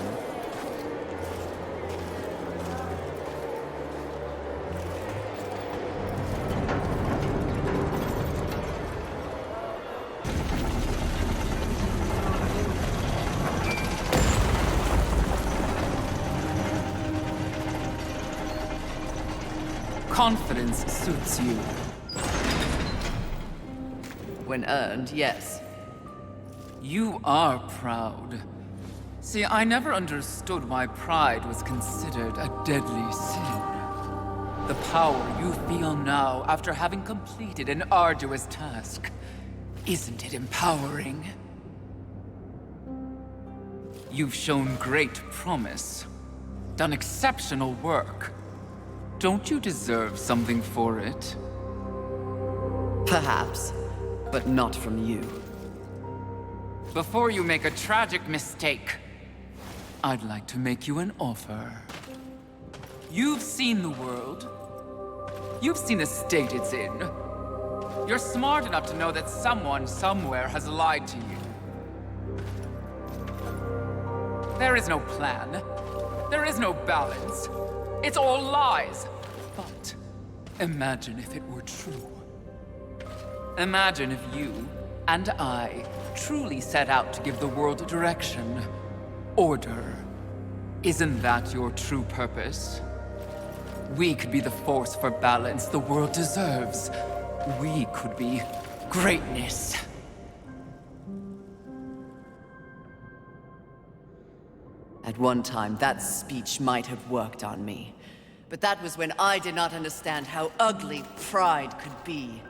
Confidence suits you. When earned, yes. You are proud. See, I never understood why pride was considered a deadly sin. The power you feel now after having completed an arduous task, isn't it empowering? You've shown great promise, done exceptional work. Don't you deserve something for it? Perhaps, but not from you. Before you make a tragic mistake, I'd like to make you an offer. You've seen the world. You've seen the state it's in. You're smart enough to know that someone somewhere has lied to you. There is no plan. There is no balance. It's all lies. But imagine if it were true. Imagine if you and I truly set out to give the world direction, order. Isn't that your true purpose? We could be the force for balance the world deserves. We could be greatness. At one time, that speech might have worked on me. But that was when I did not understand how ugly pride could be.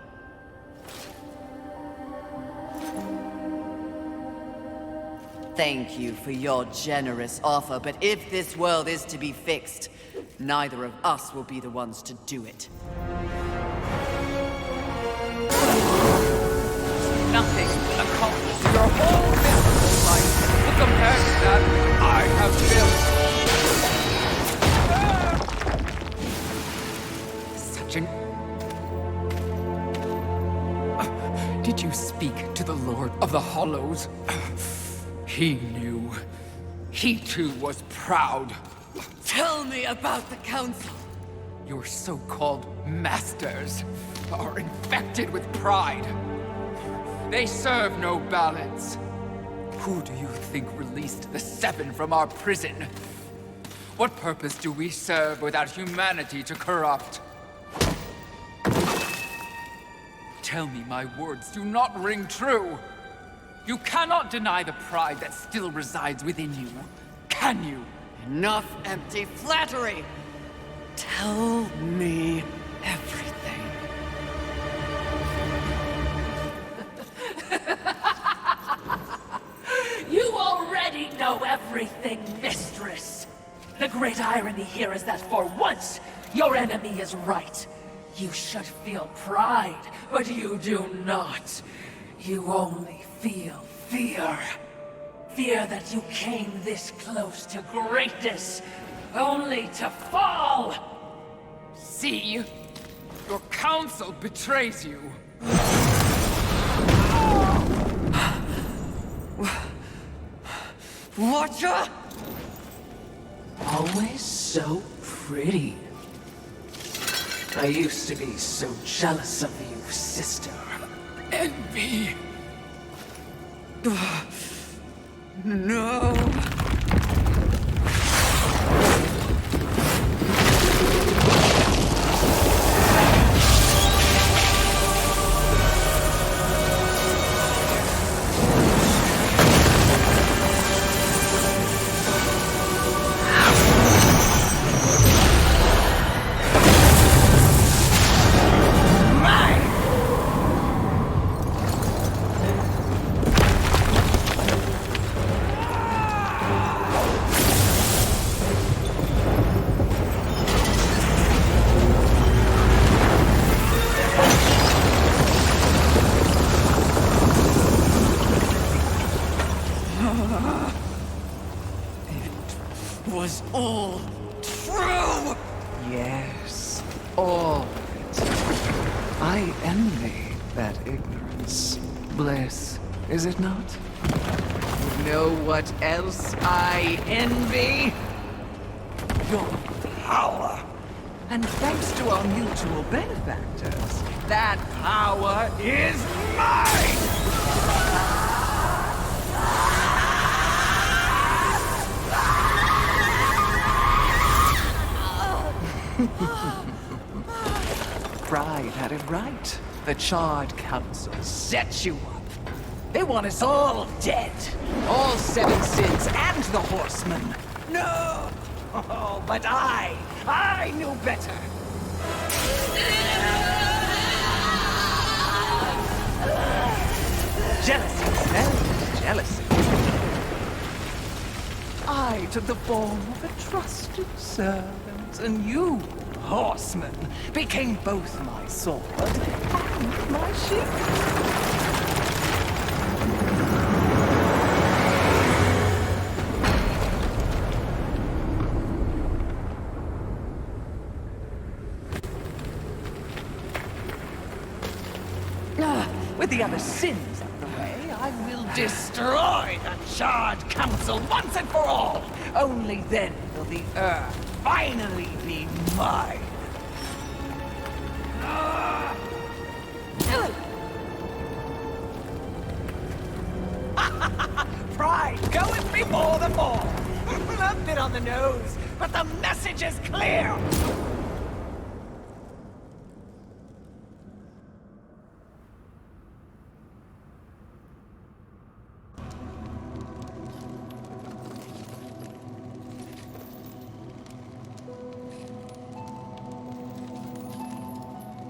Thank you for your generous offer, but if this world is to be fixed, neither of us will be the ones to do it. Nothing accomplished your whole business life compared to that I have built. Such an... Did you speak to the Lord of the Hollows? He knew. He too was proud. Tell me about the Council. Your so-called masters are infected with pride. They serve no balance. Who do you think released the Seven from our prison? What purpose do we serve without humanity to corrupt? Tell me my words do not ring true. You cannot deny the pride that still resides within you, can you? Enough empty flattery! Tell me everything. You already know everything, mistress. The great irony here is that for once, your enemy is right. You should feel pride, but you do not. You only feel fear. Fear that you came this close to greatness, only to fall! See? Your counsel betrays you. Watcher? Always so pretty. I used to be so jealous of you, sister. Envy. No. Was all true! Yes, all of it. I envy that ignorance. Bliss, is it not? You know what else I envy? Your power! And thanks to our mutual benefactors, that power is mine! Pride had it right. The Charred Council set you up. They want us all dead. All seven sins and the horsemen. No! Oh, but I knew better. Jealousy, smells jealousy. I took the form of a trusted servant, and you, horseman, became both my sword and my shield. With the other sins out of the way, I will destroy the Charred Council once and for all! Only then will the Earth finally be mine! Pride goeth before the fall! A bit on the nose, but the message is clear!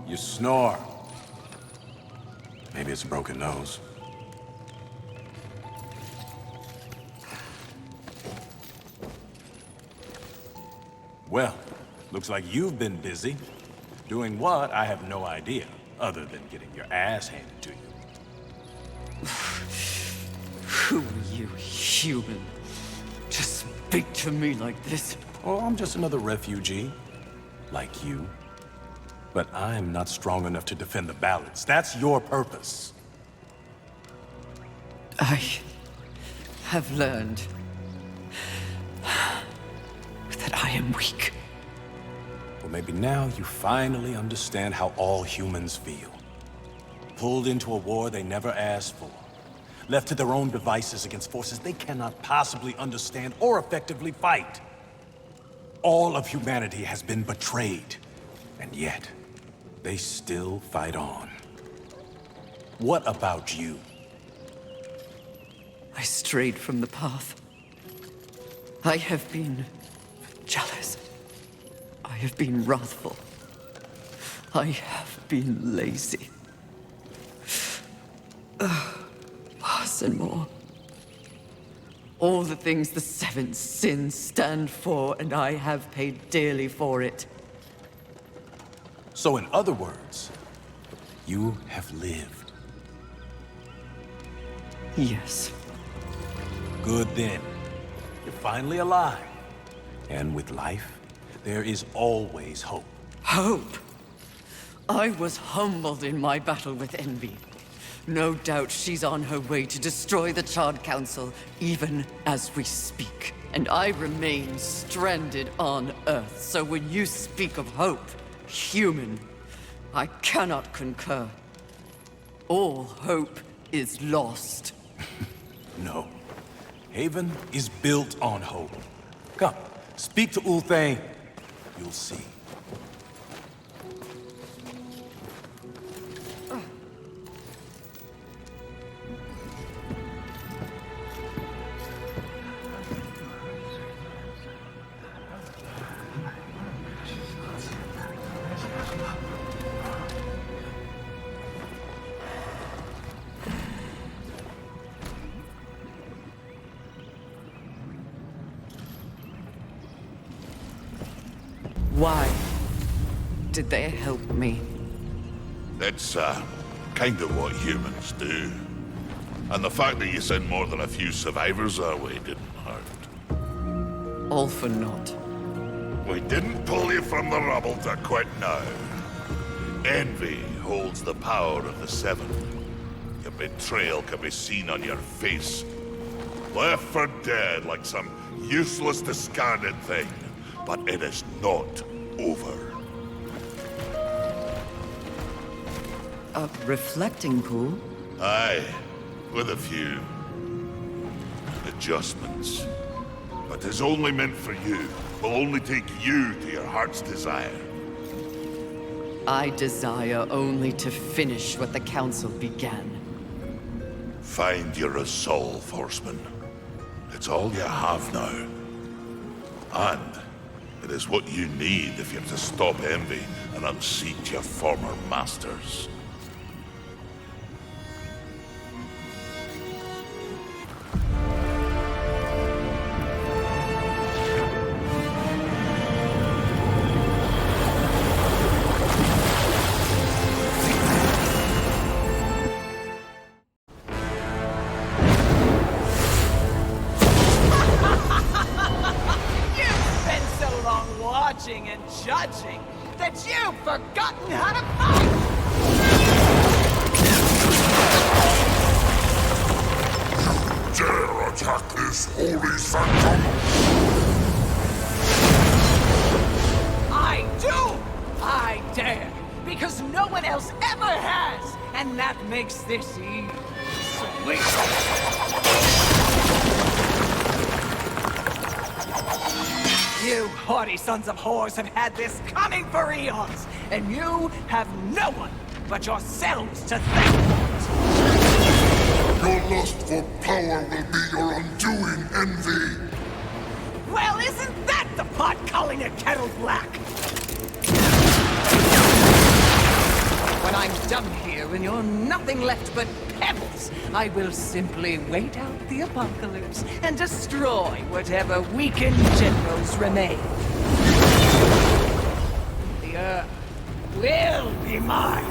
You snore. Maybe it's a broken nose. Well, looks like you've been busy. Doing what, I have no idea, other than getting your ass handed to you. Who are you, human? To speak to me like this? Oh, I'm just another refugee, like you. But I'm not strong enough to defend the balance. That's your purpose. I have learned that I am weak. Well, maybe now you finally understand how all humans feel. Pulled into a war they never asked for. Left to their own devices against forces they cannot possibly understand or effectively fight. All of humanity has been betrayed. And yet, they still fight on. What about you? I strayed from the path. I have been jealous. I have been wrathful. I have been lazy. Worse and more. All the things the seven sins stand for, and I have paid dearly for it. So in other words, you have lived. Yes. Good then. You're finally alive. And with life, there is always hope. Hope? I was humbled in my battle with Envy. No doubt she's on her way to destroy the Charred Council, even as we speak. And I remain stranded on Earth, so when you speak of hope, human, I cannot concur. All hope is lost. No. Haven is built on hope. Come, speak to Ulthane. You'll see. Why did they help me? It's, kind of what humans do. And the fact that you sent more than a few survivors our way didn't hurt. All for naught. We didn't pull you from the rubble to quit now. Envy holds the power of the Seven. Your betrayal can be seen on your face. Left for dead like some useless, discarded thing. But it is not over. A reflecting pool? Aye, with a few adjustments. But it's only meant for you. Will only take you to your heart's desire. I desire only to finish what the Council began. Find your resolve, Horseman. It's all you have now. And it is what you need if you're to stop Envy and unseat your former masters. And judging that you've forgotten how to fight! Dare attack this holy sanctum! I do! I dare! Because no one else ever has! And that makes this sweet! You haughty sons of whores have had this coming for eons, and you have no one but yourselves to thank for it. Your lust for power will be your undoing, Envy! Well, isn't that the pot calling a kettle black? When I'm done here and you're nothing left but pebbles, I will simply wait out the apocalypse and destroy whatever weakened generals remain. The Earth will be mine.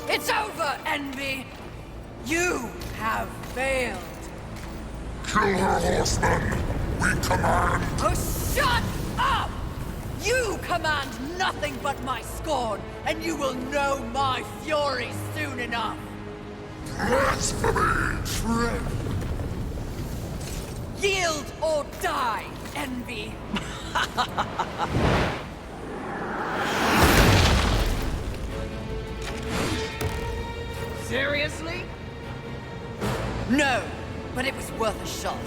It's over, Envy! You have failed! Kill her, Horseman! We command! Oh, shut up! You command nothing but my scorn, and you will know my fury soon enough! Blasphemy! Yield or die, Envy! Seriously? No, but it was worth a shot.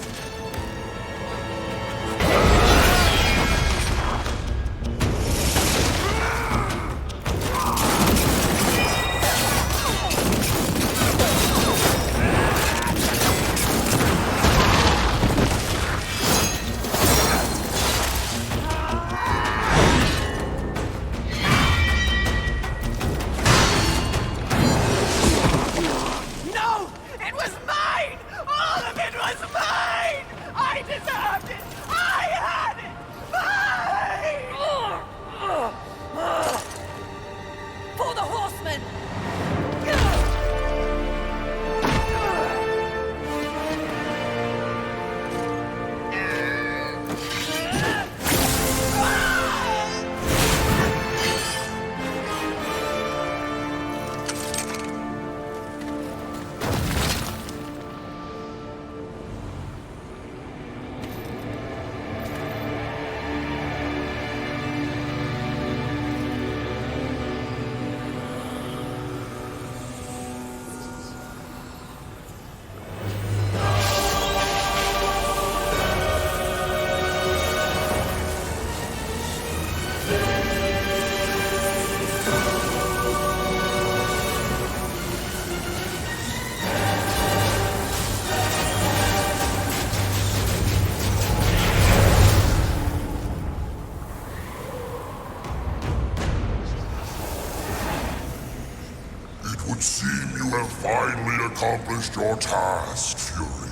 seem you have finally accomplished your task, Fury.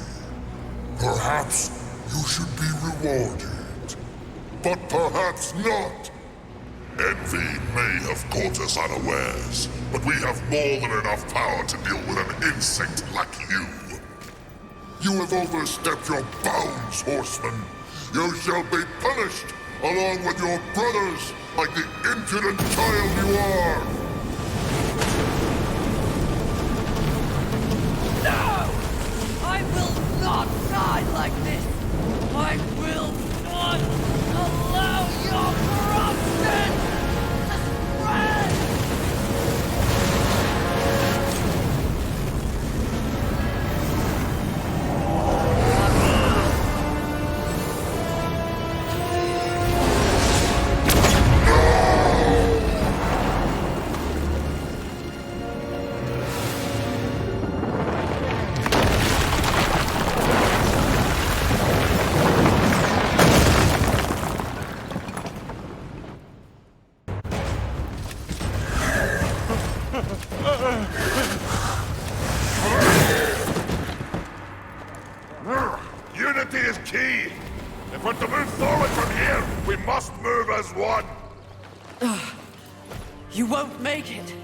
Perhaps you should be rewarded. But perhaps not. Envy may have caught us unawares, but we have more than enough power to deal with an insect like you. You have overstepped your bounds, horseman. You shall be punished, along with your brothers, like the impudent child you are! No! I will not die like this! I will not allow your corruption to spread! Unity is key! If we're to move forward from here, we must move as one! You won't make it.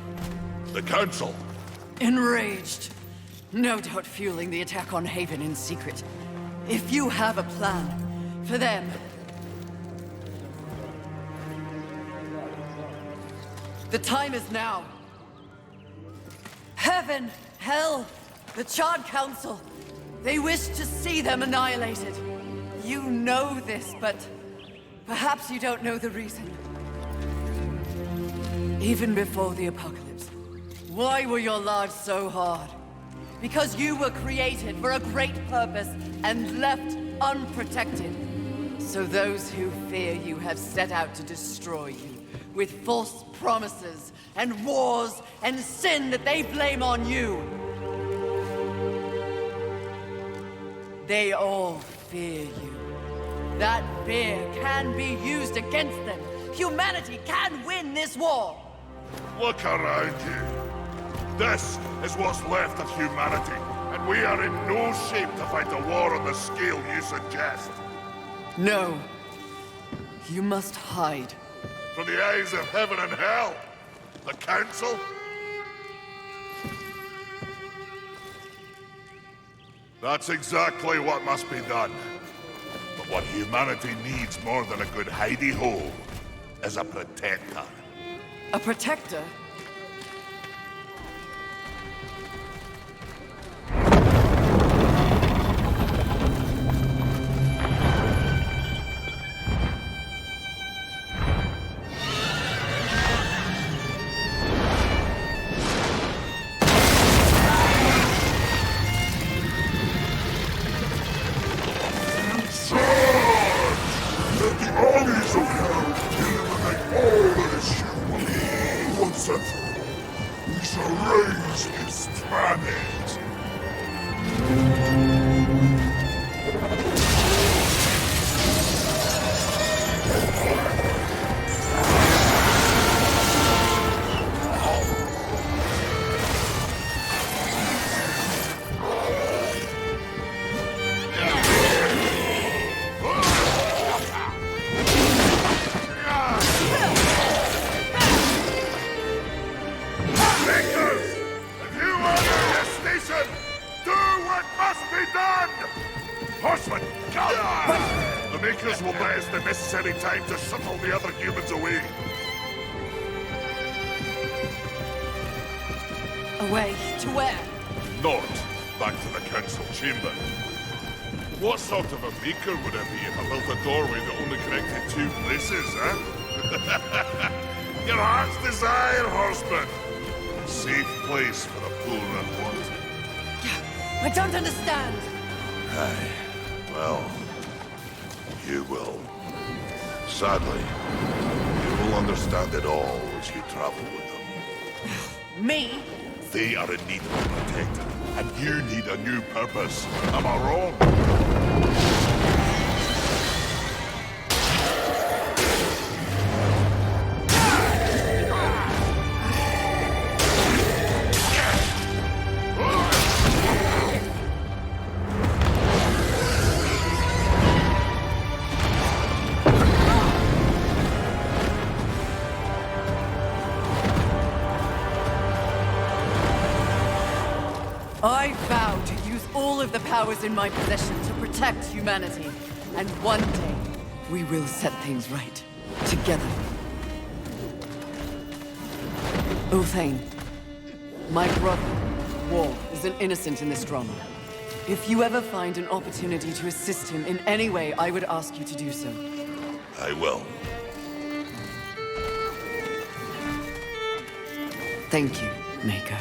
The Council! Enraged. No doubt fueling the attack on Haven in secret. If you have a plan for them... The time is now. Heaven, hell, the Charred Council. They wish to see them annihilated. You know this, but perhaps you don't know the reason. Even before the apocalypse, why were your lives so hard? Because you were created for a great purpose and left unprotected. So those who fear you have set out to destroy you with false promises and wars and sin that they blame on you. They all fear you. That fear can be used against them. Humanity can win this war. Look around you. This is what's left of humanity, and we are in no shape to fight a war on the scale you suggest. No. You must hide. From the eyes of heaven and hell? The Council? That's exactly what must be done. But what humanity needs more than a good hidey-hole is a protector. A protector? Time to shuttle the other humans away. Away? To where? North, back to the council chamber. What sort of a maker would it be if I built a doorway that only connected two places, huh? Your heart's desire, horseman. A safe place for the poor and wanted. I don't understand. Aye. Well, you will. Sadly, you will understand it all as you travel with them. Me? They are in need of a protector, and you need a new purpose. Am I wrong? I vow to use all of the powers in my possession to protect humanity. And one day, we will set things right. Together. Uthane, my brother, War, is an innocent in this drama. If you ever find an opportunity to assist him in any way, I would ask you to do so. I will. Thank you, Maker.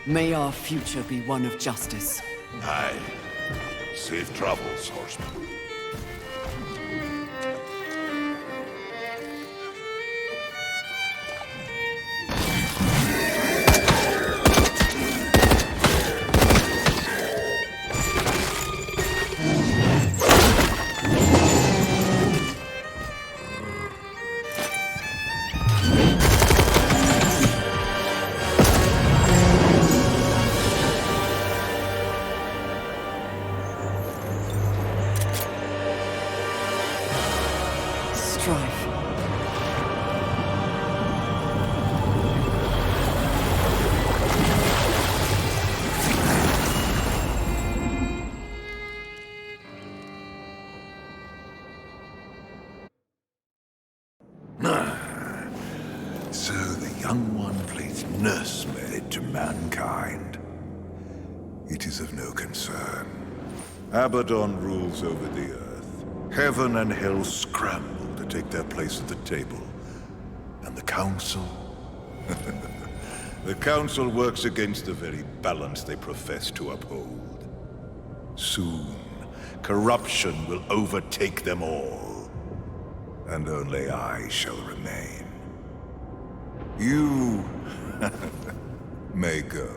May our future be one of justice. Aye. Safe travels, horseman. Strife. So the young one plays nursemaid to mankind. It is of no concern. Abaddon rules over the earth. Heaven and hell scramble to take their place at the table. And the Council? The Council works against the very balance they profess to uphold. Soon, corruption will overtake them all. And only I shall remain. You may go.